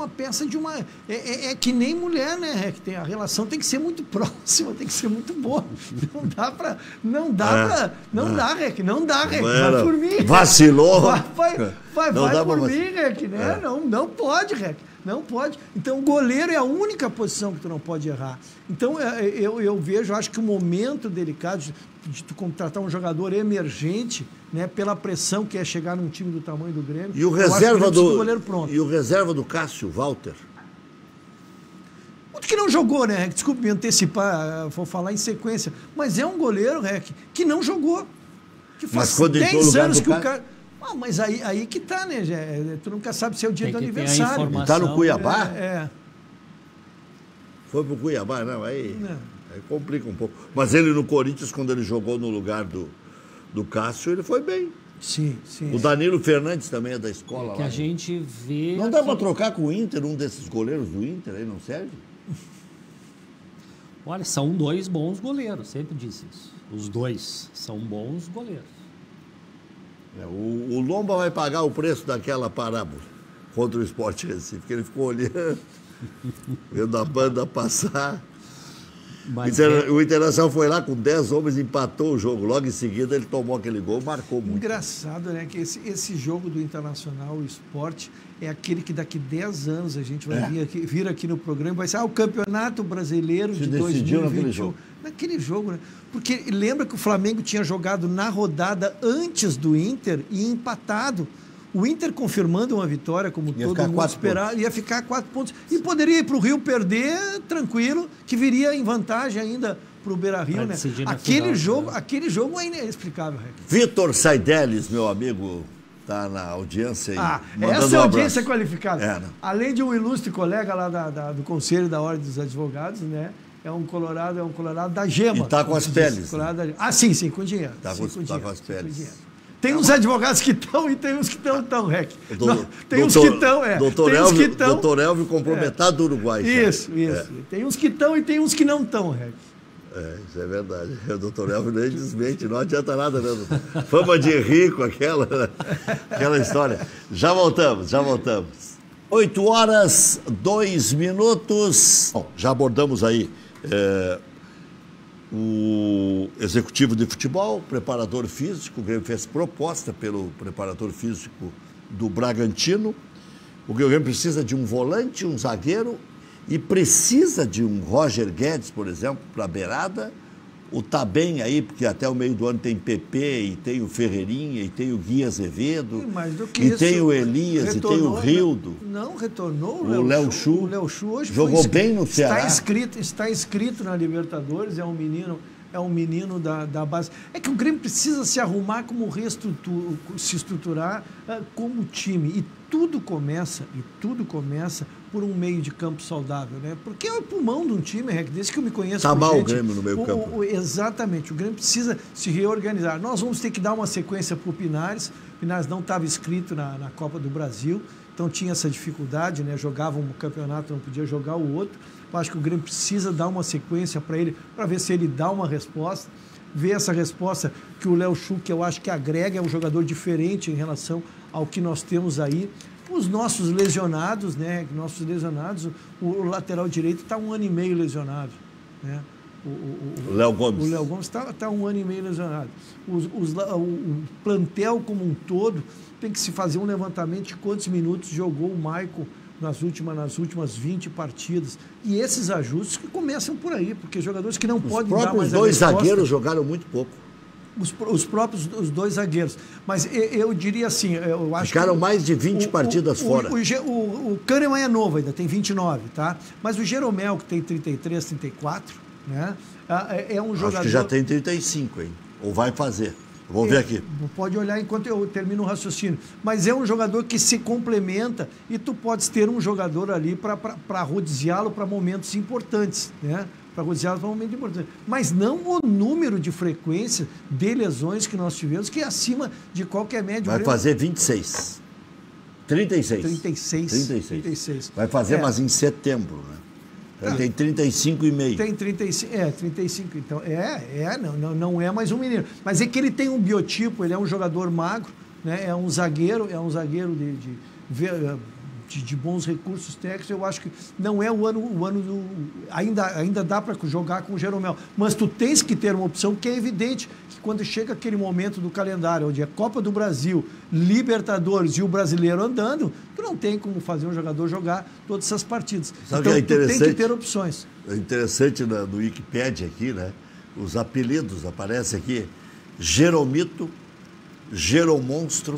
peça de uma... É que nem mulher, né? A relação tem que ser muito próxima, tem que ser muito boa. Não dá, Rec. Vai por mim. Vacilou. Vai por mim, Rec, né? Não pode, Rec. Não pode. Então, o goleiro é a única posição que tu não pode errar. Então, eu vejo, acho que o momento delicado de tu contratar um jogador emergente, né, pela pressão que é chegar num time do tamanho do Grêmio. E o reserva do goleiro pronto. E o reserva do Cássio, Walter? Outro que não jogou, né, Rec? Desculpe me antecipar, vou falar em sequência. Mas é um goleiro, Rec, que não jogou. Que faz 10 anos que o cara... mas aí que tá, né? Tu nunca sabe se é o dia do aniversário. Ele tá no Cuiabá? Foi pro Cuiabá, não? Aí complica um pouco. Mas ele no Corinthians, quando ele jogou no lugar do Cássio, ele foi bem. Sim. O Danilo Fernandes também é da escola lá. A gente vê... Não dá para trocar com o Inter, um desses goleiros do Inter aí, não serve? Olha, são 2 bons goleiros, sempre disse isso. Os 2 são bons goleiros. O Lomba vai pagar o preço daquela parábola contra o Sport Recife, porque ele ficou olhando, vendo a banda passar. O Internacional foi lá com 10 homens, empatou o jogo. Logo em seguida ele tomou aquele gol, marcou muito. Engraçado, né? Que esse jogo do Internacional, o Sport, é aquele que daqui 10 anos a gente vai vir aqui no programa e vai ser o Campeonato Brasileiro de 2021. Naquele jogo, né? Porque lembra que o Flamengo tinha jogado na rodada antes do Inter e empatado. O Inter confirmando uma vitória, como todo mundo esperava, ia ficar 4 pontos. E poderia ir para o Rio perder tranquilo, que viria em vantagem ainda para o Beira-Rio, né? Aquele jogo é inexplicável, Rec. Vitor Saideles, meu amigo, está na audiência aí. Essa é a audiência qualificada. Além de um ilustre colega lá do Conselho da Ordem dos Advogados, né? É um colorado da Gema. E está com as peles. Sim, com dinheiro. Está com as peles. Tem uns advogados que estão e tem uns que estão, Rec. Tem uns que estão, Doutor Elvio comprou metade do Uruguai. Isso. Tem uns que estão e tem uns que não estão, Rec. Isso é verdade. O doutor Elvio nem desmente, não adianta nada, né, doutor? Fama de rico, aquela história. Já voltamos. 8h02. Bom, já abordamos aí o executivo de futebol, o preparador físico. O Grêmio fez proposta pelo preparador físico do Bragantino. O Grêmio precisa de um volante, um zagueiro e precisa de um Roger Guedes, por exemplo, para a beirada. O tá bem aí, porque até o meio do ano tem PP, e tem o Ferreirinha, e tem o Gui Azevedo, e tem o Elias, e tem o Rildo. Não, retornou o Léo Chu. O Léo Chu hoje jogou bem no Ceará. Está inscrito na Libertadores, é um menino é um menino da base. É que o Grêmio precisa se arrumar se estruturar como time. E tudo começa por um meio de campo saudável, né? Porque é o pulmão de um time, desde que eu me conheço. Está mal o Grêmio no meio campo. Exatamente, o Grêmio precisa se reorganizar. Nós vamos ter que dar uma sequência para o Pinares. O Pinares não estava inscrito na Copa do Brasil, então tinha essa dificuldade, né? Jogava um campeonato, não podia jogar o outro. Eu acho que o Grêmio precisa dar uma sequência para ele, para ver se ele dá uma resposta. Ver essa resposta que o Léo Chu, que eu acho que agrega, é um jogador diferente em relação ao que nós temos aí. Os nossos lesionados, né? O lateral direito está 1 ano e meio lesionado, né? O Léo Gomes. O Léo Gomes está 1 ano e meio lesionado. O plantel como um todo tem que se fazer um levantamento de quantos minutos jogou o Maicon nas últimas 20 partidas. E esses ajustes que começam por aí, porque jogadores que não podem dar mais a resposta. Os dois zagueiros jogaram muito pouco. Os próprios dois zagueiros. Mas eu diria assim, eu acho ficaram mais de 20 partidas fora. O Kahneman é novo ainda, tem 29, tá? Mas o Jeromel, que tem 33, 34, né? É um jogador... Acho que já tem 35, hein? Ou vai fazer. Vou ver aqui. Pode olhar enquanto eu termino o raciocínio. Mas é um jogador que se complementa e tu podes ter um jogador ali para rodeziá-lo para momentos importantes, né? Para rodeziá-lo para momentos importantes. Mas não o número de frequência de lesões que nós tivemos, que é acima de qualquer média. Vai fazer 26. 36. Vai fazer, mas em setembro, né? Ele tem 35,5. Tem 35. Então, não é mais um menino. Mas é que ele tem um biotipo, ele é um jogador magro, né? É um zagueiro de bons recursos técnicos. Eu acho que não é o ano do... Ainda dá para jogar com o Jeromel. Mas tu tens que ter uma opção que é evidente que quando chega aquele momento do calendário, onde é Copa do Brasil, Libertadores e o Brasileiro andando, tu não tem como fazer um jogador jogar todas essas partidas. Sabe então, que é interessante? Tu tem que ter opções. É interessante no Wikipedia aqui, né? Os apellidos aqui: Jeromito, Jeromonstro,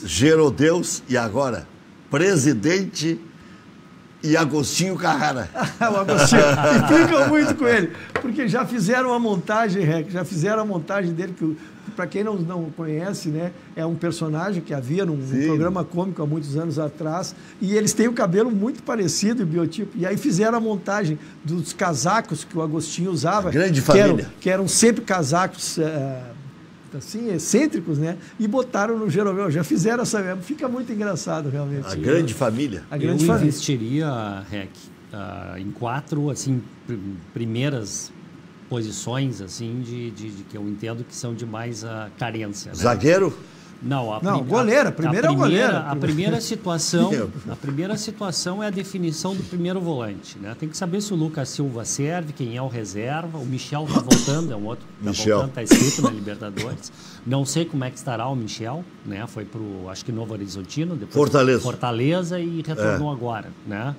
Gerodeus e agora Presidente e Agostinho Carrara. O Agostinho, implicam muito com ele, porque já fizeram a montagem, dele, que para quem não conhece, né, é um personagem que havia num programa cômico há muitos anos atrás, e eles têm o cabelo muito parecido, o biotipo, e aí fizeram a montagem dos casacos que o Agostinho usava. A grande família. Que eram sempre casacos... assim, excêntricos, né? E botaram no Jeromel. Já fizeram essa... Fica muito engraçado, realmente. A grande família. Eu investiria, Rec, em 4, assim, primeiras posições, assim, que eu entendo que são de mais carência. Né? Zagueiro? Não, goleiro. Primeiro é o goleiro. A primeira situação é a definição do primeiro volante, né? Tem que saber se o Lucas Silva serve, quem é o reserva. O Michel está voltando, é um outro que está voltando, está escrito na Libertadores. Não sei como é que estará o Michel, né? Foi para o, acho que Novo Horizontino, depois Fortaleza e retornou agora, né?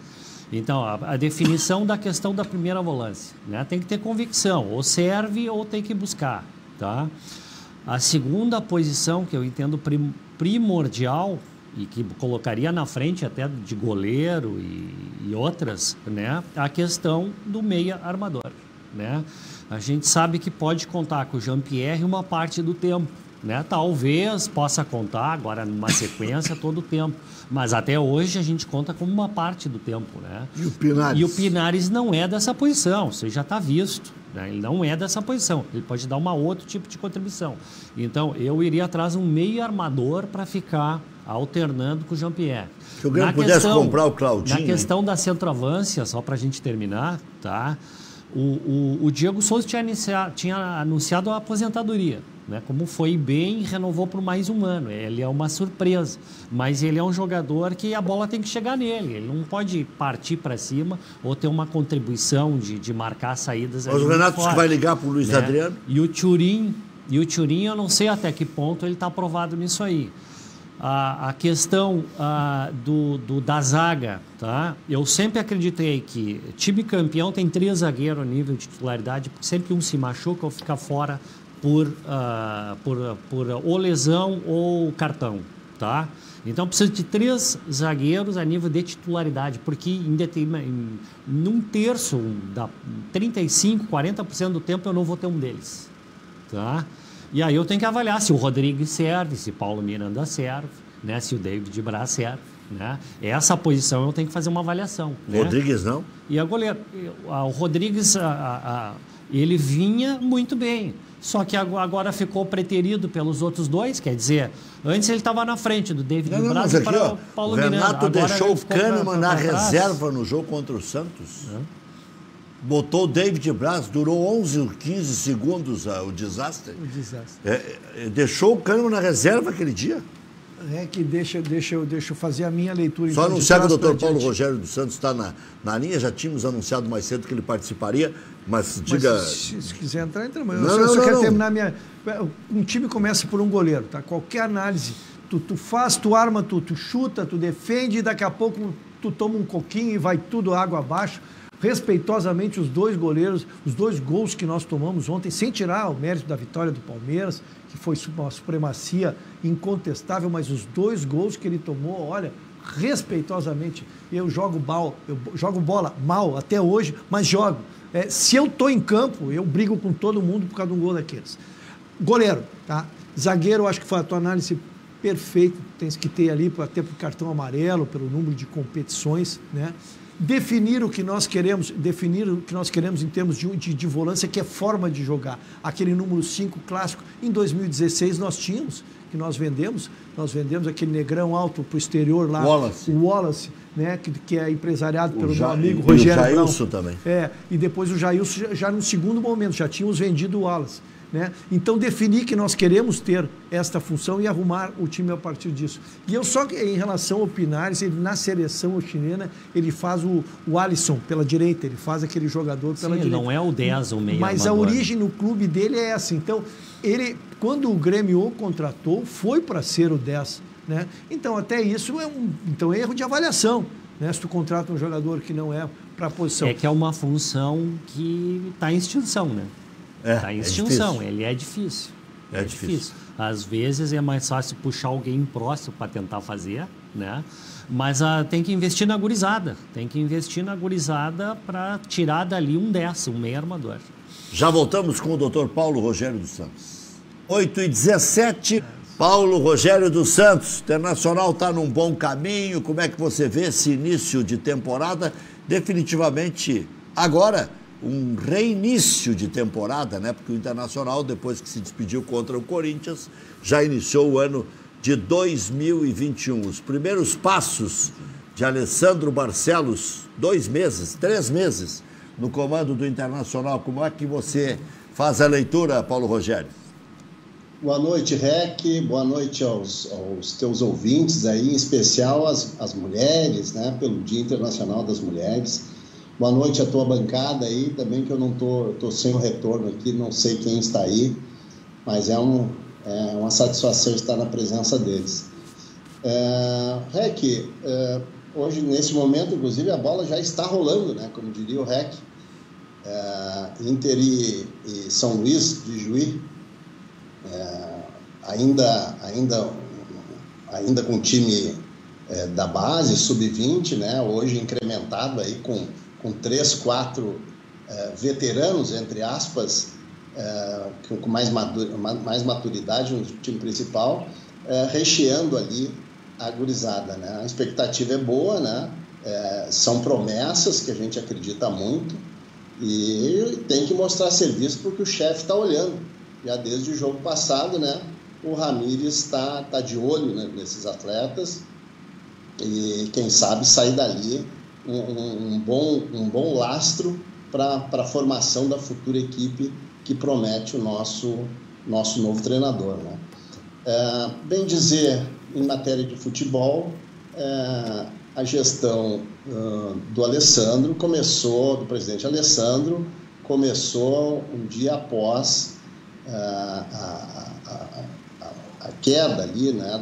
Então, a definição da questão da primeira volância, né? Tem que ter convicção, ou serve ou tem que buscar, tá? A segunda posição, que eu entendo primordial, e que colocaria na frente até de goleiro e outras, né? A questão do meia armador, né? A gente sabe que pode contar com o Jean-Pierre uma parte do tempo, né? Talvez possa contar agora numa sequência todo o tempo, mas até hoje a gente conta como uma parte do tempo, né? E o Pinares não é dessa posição, isso já está visto, né? Ele não é dessa posição, ele pode dar outro tipo de contribuição. Então, eu iria atrás de um meio armador para ficar alternando com o Jean-Pierre. Se o Grêmio pudesse comprar o Claudinho... Na questão da centroavância, só para a gente terminar, tá? O Diego Souza tinha anunciado a aposentadoria, né? Como foi bem, renovou por mais um ano. Ele é uma surpresa, mas ele é um jogador que a bola tem que chegar nele. Ele não pode partir para cima ou ter uma contribuição de marcar saídas. Mas o Renato que vai ligar para o Luiz Adriano. E o Thurin, eu não sei até que ponto ele está aprovado nisso aí. A questão da zaga, tá? Eu sempre acreditei que time campeão tem 3 zagueiros a nível de titularidade, porque sempre um se machuca ou fica fora por ou lesão ou cartão, tá? Então precisa de 3 zagueiros a nível de titularidade, porque num terço, 35%, 40% do tempo eu não vou ter um deles, tá? E aí eu tenho que avaliar se o Rodrigues serve, se Paulo Miranda serve, né? Se o David Braz serve, né? Essa posição eu tenho que fazer uma avaliação. Rodrigues, né? Não? E a goleira, o Rodrigues, ele vinha muito bem, só que agora ficou preterido pelos outros dois, quer dizer, antes ele estava na frente do David Braz para o Paulo Miranda. O Renato deixou o Kahneman na reserva trás. No jogo contra o Santos. Botou o David Braz, durou 11 ou 15 segundos o desastre. O desastre. Deixou o Kahneman na reserva aquele dia. Que deixa eu fazer a minha leitura. Só anunciar que o doutor Paulo Rogério dos Santos está na linha, já tínhamos anunciado mais cedo que ele participaria, mas diga... Se quiser entrar, entra. Eu só quero terminar minha... Um time começa por um goleiro, tá? Qualquer análise, tu faz, tu arma, tu chuta, tu defende, e daqui a pouco tu toma um coquinho e vai tudo água abaixo. Respeitosamente, os 2 goleiros, os 2 gols que nós tomamos ontem, sem tirar o mérito da vitória do Palmeiras, que foi uma supremacia incontestável, mas os 2 gols que ele tomou, olha, respeitosamente, eu jogo bola mal até hoje, mas jogo. Se eu estou em campo, eu brigo com todo mundo por causa de um gol daqueles. Goleiro, tá? Zagueiro, eu acho que foi a tua análise perfeita, tens que ter ali, até por cartão amarelo, pelo número de competições, né? Definir o que nós queremos em termos de volância, que é forma de jogar. Aquele número 5 clássico, em 2016 nós tínhamos, que nós vendemos aquele negrão alto para o exterior lá, o Wallace, né, que é empresariado pelo meu amigo Rogério Brown. O Jailson também. E depois o Jailson, já no segundo momento, já tínhamos vendido o Wallace. Né? Então, definir que nós queremos ter esta função e arrumar o time a partir disso. E eu só, em relação ao Pinares, ele, na seleção chilena, ele faz o Alisson pela direita, ele faz aquele jogador pela direita. Não é o 10 ou meio. Mas a origem no clube dele é essa. Então, ele, quando o Grêmio o contratou, foi para ser o 10. Né? Então, até isso é um erro de avaliação. Né? Se tu contrata um jogador que não é para a posição. É que é uma função que está em extinção, né? Está em extinção, ele é difícil. É difícil. Às vezes é mais fácil puxar alguém próximo para tentar fazer, né? Mas tem que investir na gurizada. Tem que investir na gurizada para tirar dali um 10, um meio armador. Já voltamos com o doutor Paulo Rogério dos Santos. 8h17, Paulo Rogério dos Santos. Internacional está num bom caminho. Como é que você vê esse início de temporada? Definitivamente, agora, um reinício de temporada, né? Porque o Internacional, depois que se despediu contra o Corinthians, já iniciou o ano de 2021. Os primeiros passos de Alessandro Barcelos, 3 meses no comando do Internacional. Como é que você faz a leitura, Paulo Rogério? Boa noite, Rec. Boa noite aos teus ouvintes aí, em especial as mulheres, né? Pelo Dia Internacional das Mulheres. Boa noite à tua bancada aí, também que eu não tô sem o retorno aqui, não sei quem está aí, mas é uma satisfação estar na presença deles. Rec, hoje, nesse momento, inclusive, a bola já está rolando, né? Como diria o Rec. Inter e São Luís de Juí, ainda com o time da base, sub-20, né? Hoje incrementado aí com 3, 4 veteranos, entre aspas, com mais maturidade no time principal, recheando ali a gurizada, né? A expectativa é boa, né? São promessas que a gente acredita muito e tem que mostrar serviço porque o chefe está olhando. Já desde o jogo passado, né? O Ramírez está de olho, né, nesses atletas e quem sabe sair dali um bom lastro para a formação da futura equipe que promete o nosso novo treinador, né? Bem dizer, em matéria de futebol, a gestão do presidente Alessandro, começou um dia após a queda ali, né,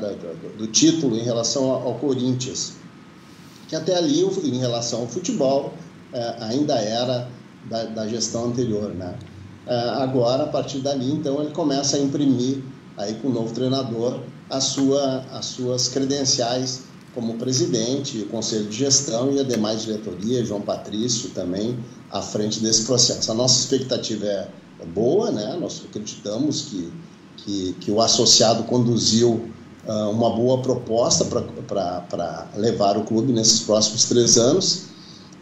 do título em relação ao Corinthians, que até ali, em relação ao futebol, ainda era da gestão anterior, né? Agora, a partir dali, então, ele começa a imprimir aí com o novo treinador as suas credenciais como presidente, o conselho de gestão e a demais diretoria, João Patrício também à frente desse processo. A nossa expectativa é boa, né? Nós acreditamos que o associado conduziu uma boa proposta para levar o clube nesses próximos 3 anos,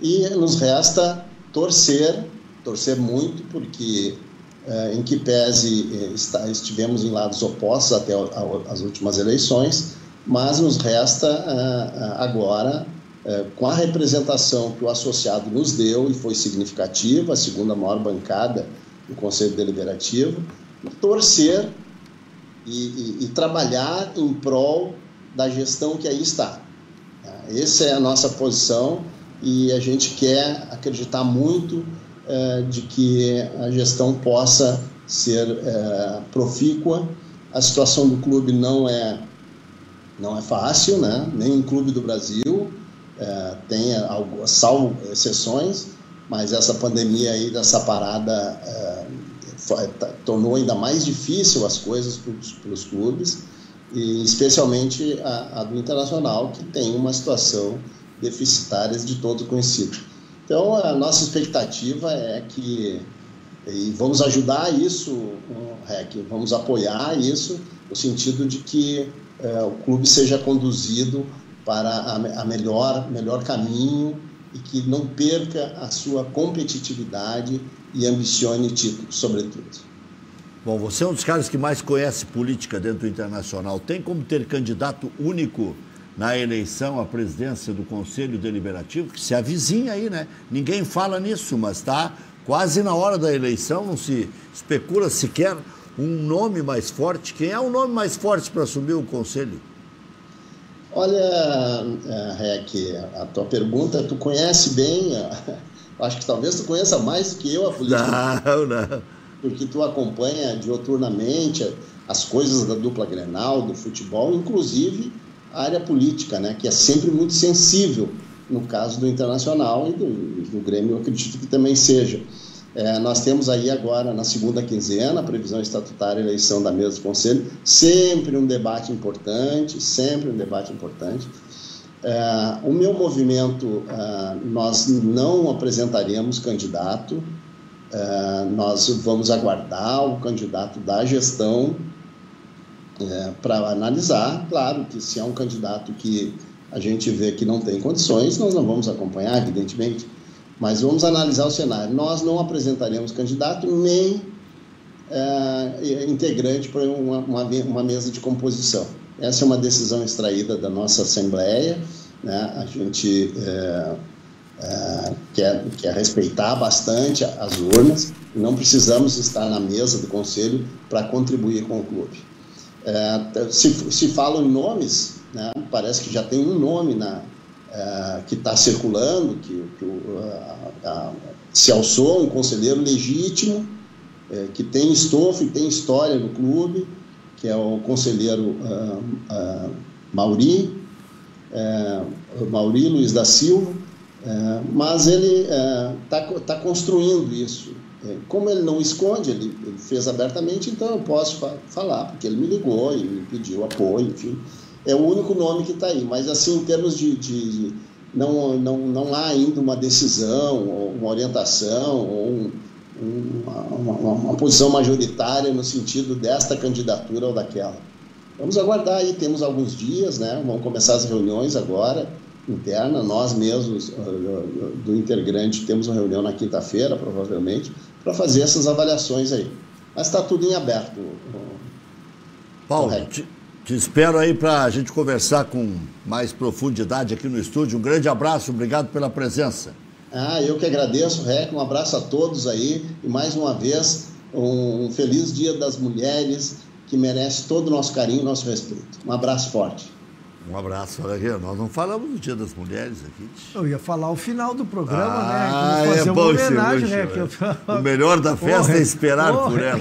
e nos resta torcer muito, porque em que pese estivemos em lados opostos até as últimas eleições, mas nos resta agora, com a representação que o associado nos deu, e foi significativa, a segunda maior bancada do Conselho Deliberativo, torcer e trabalhar em prol da gestão que aí está. Essa é a nossa posição, e a gente quer acreditar muito de que a gestão possa ser profícua. A situação do clube não é fácil, né? Nenhum clube do Brasil tem, salvo exceções, mas essa pandemia aí, dessa parada, tornou ainda mais difícil as coisas para os clubes, e especialmente a do Internacional, que tem uma situação deficitária de todo conhecido. Então, a nossa expectativa é que, e vamos ajudar isso, REC, vamos apoiar isso, no sentido de que o clube seja conduzido para a melhor caminho, e que não perca a sua competitividade e ambicione títulos, sobretudo. Bom, você é um dos caras que mais conhece política dentro do Internacional. Tem como ter candidato único na eleição à presidência do Conselho Deliberativo, que se avizinha aí, né? Ninguém fala nisso, mas está quase na hora da eleição, não se especula sequer um nome mais forte. Quem é o nome mais forte para assumir o Conselho? Olha, REC, a tua pergunta, tu conhece bem, acho que talvez tu conheça mais do que eu a política. Não. Porque tu acompanha dioturnamente as coisas da dupla Grenal, do futebol, inclusive a área política, né, que é sempre muito sensível no caso do Internacional, e do Grêmio, eu acredito que também seja. Nós temos aí agora, na segunda quinzena, a previsão estatutária e eleição da mesa do Conselho, sempre um debate importante, O meu movimento, nós não apresentaremos candidato, nós vamos aguardar o candidato da gestão para analisar. Claro que se é um candidato que a gente vê que não tem condições, nós não vamos acompanhar, evidentemente, mas vamos analisar o cenário. Nós não apresentaremos candidato nem integrante para uma mesa de composição. Essa é uma decisão extraída da nossa Assembleia, né? A gente quer respeitar bastante as urnas, e não precisamos estar na mesa do Conselho para contribuir com o clube. Se falam em nomes, né? Parece que já tem um nome que está circulando, se alçou um conselheiro legítimo, que tem estofo e tem história no clube, que é o conselheiro Mauri Luiz da Silva, mas ele está construindo isso. Como ele não esconde, ele fez abertamente, então eu posso falar, porque ele me ligou e me pediu apoio, enfim. É o único nome que está aí, mas assim, em termos de não há ainda uma decisão, ou uma orientação, ou uma posição majoritária no sentido desta candidatura ou daquela. Vamos aguardar aí, temos alguns dias, né? Vão começar as reuniões agora, interna, nós mesmos do Intergrande temos uma reunião na quinta-feira, provavelmente, para fazer essas avaliações aí. Mas está tudo em aberto. Paulo, te espero aí para a gente conversar com mais profundidade aqui no estúdio. Um grande abraço, obrigado pela presença. Eu que agradeço, REC, um abraço a todos aí, e mais uma vez, um feliz Dia das Mulheres, que merece todo o nosso carinho e nosso respeito. Um abraço forte. Um abraço, olha aqui, nós não falamos do Dia das Mulheres aqui. Eu ia falar o final do programa, né? Fazer uma homenagem, O melhor da festa é esperar por ela.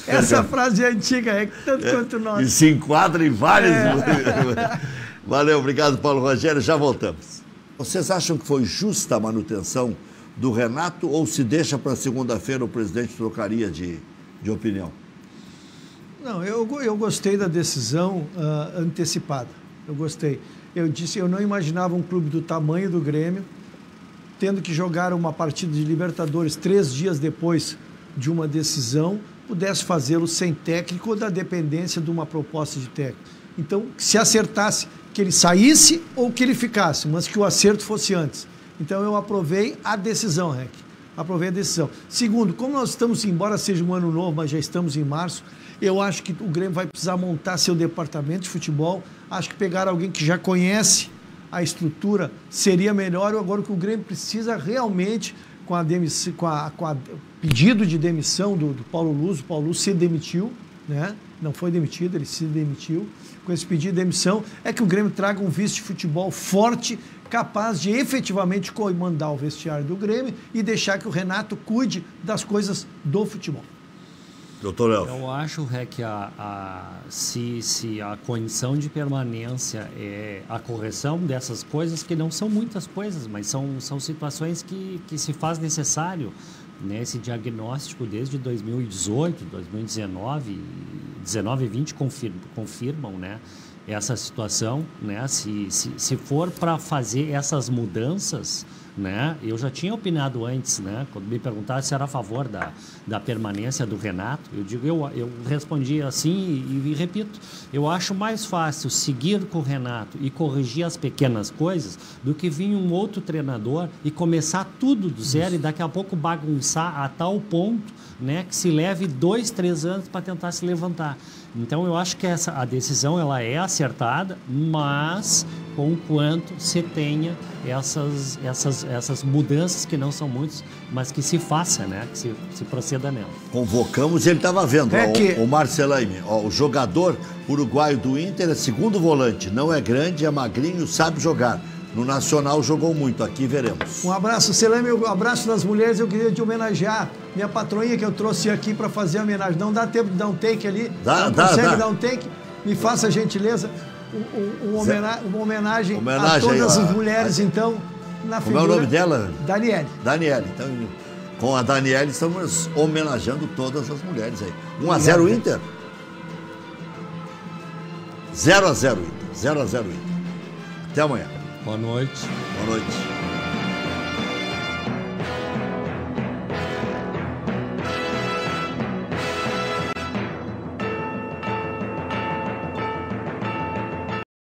Essa frase é antiga, tanto quanto nós. E se enquadra em vários... Valeu, obrigado, Paulo Rogério, já voltamos. Vocês acham que foi justa a manutenção do Renato, ou se deixa para segunda-feira o presidente trocaria de opinião? Não, eu gostei da decisão antecipada. Eu gostei. Eu disse, eu não imaginava um clube do tamanho do Grêmio tendo que jogar uma partida de Libertadores 3 dias depois de uma decisão, pudesse fazê-lo sem técnico ou da dependência de uma proposta de técnico. Então, se acertasse que ele saísse ou que ele ficasse, mas que o acerto fosse antes. Então, eu aprovei a decisão, Rec. Aprovei a decisão. Segundo, como nós estamos, embora seja um ano novo, mas já estamos em março, eu acho que o Grêmio vai precisar montar seu departamento de futebol. Acho que pegar alguém que já conhece a estrutura seria melhor. Agora, o que o Grêmio precisa realmente, com a pedido de demissão do Paulo Luz, o Paulo Luz se demitiu, né? Não foi demitido, ele se demitiu. Com esse pedido de demissão, é que o Grêmio traga um vice de futebol forte, capaz de efetivamente comandar o vestiário do Grêmio e deixar que o Renato cuide das coisas do futebol. Doutor Elcio. Eu acho, que se a condição de permanência é a correção dessas coisas, que não são muitas coisas, mas são situações que se faz necessário, né? Esse diagnóstico desde 2018, 2019, 19 e 20 confirmam, né? Essa situação, né? Se for para fazer essas mudanças, né? Eu já tinha opinado antes, né? Quando me perguntaram se era a favor da permanência do Renato, eu respondi assim e repito, eu acho mais fácil seguir com o Renato e corrigir as pequenas coisas do que vir um outro treinador e começar tudo do zero e daqui a pouco bagunçar a tal ponto, né? Que se leve 2, 3 anos para tentar se levantar. Então, eu acho que a decisão ela é acertada, mas com quanto se tenha essas mudanças que não são muitas, mas que se faça, né? Que se proceda nela. Convocamos, ele estava vendo, o Marcelaine, o jogador uruguaio do Inter é segundo volante, não é grande, é magrinho, sabe jogar. No Nacional jogou muito, aqui veremos. Um abraço, Seleme, um abraço das mulheres. Eu queria te homenagear minha patroinha que eu trouxe aqui para fazer a homenagem. Não dá tempo de dar um take ali? Dá. Dar um take? Me faça a gentileza, uma homenagem a todas as mulheres, então, na figura. Como é o nome dela? Daniele. Então, com a Daniele estamos homenageando todas as mulheres aí. 1-0 Inter? 0-0 Inter. 0-0 Inter. Até amanhã. Boa noite. Boa noite.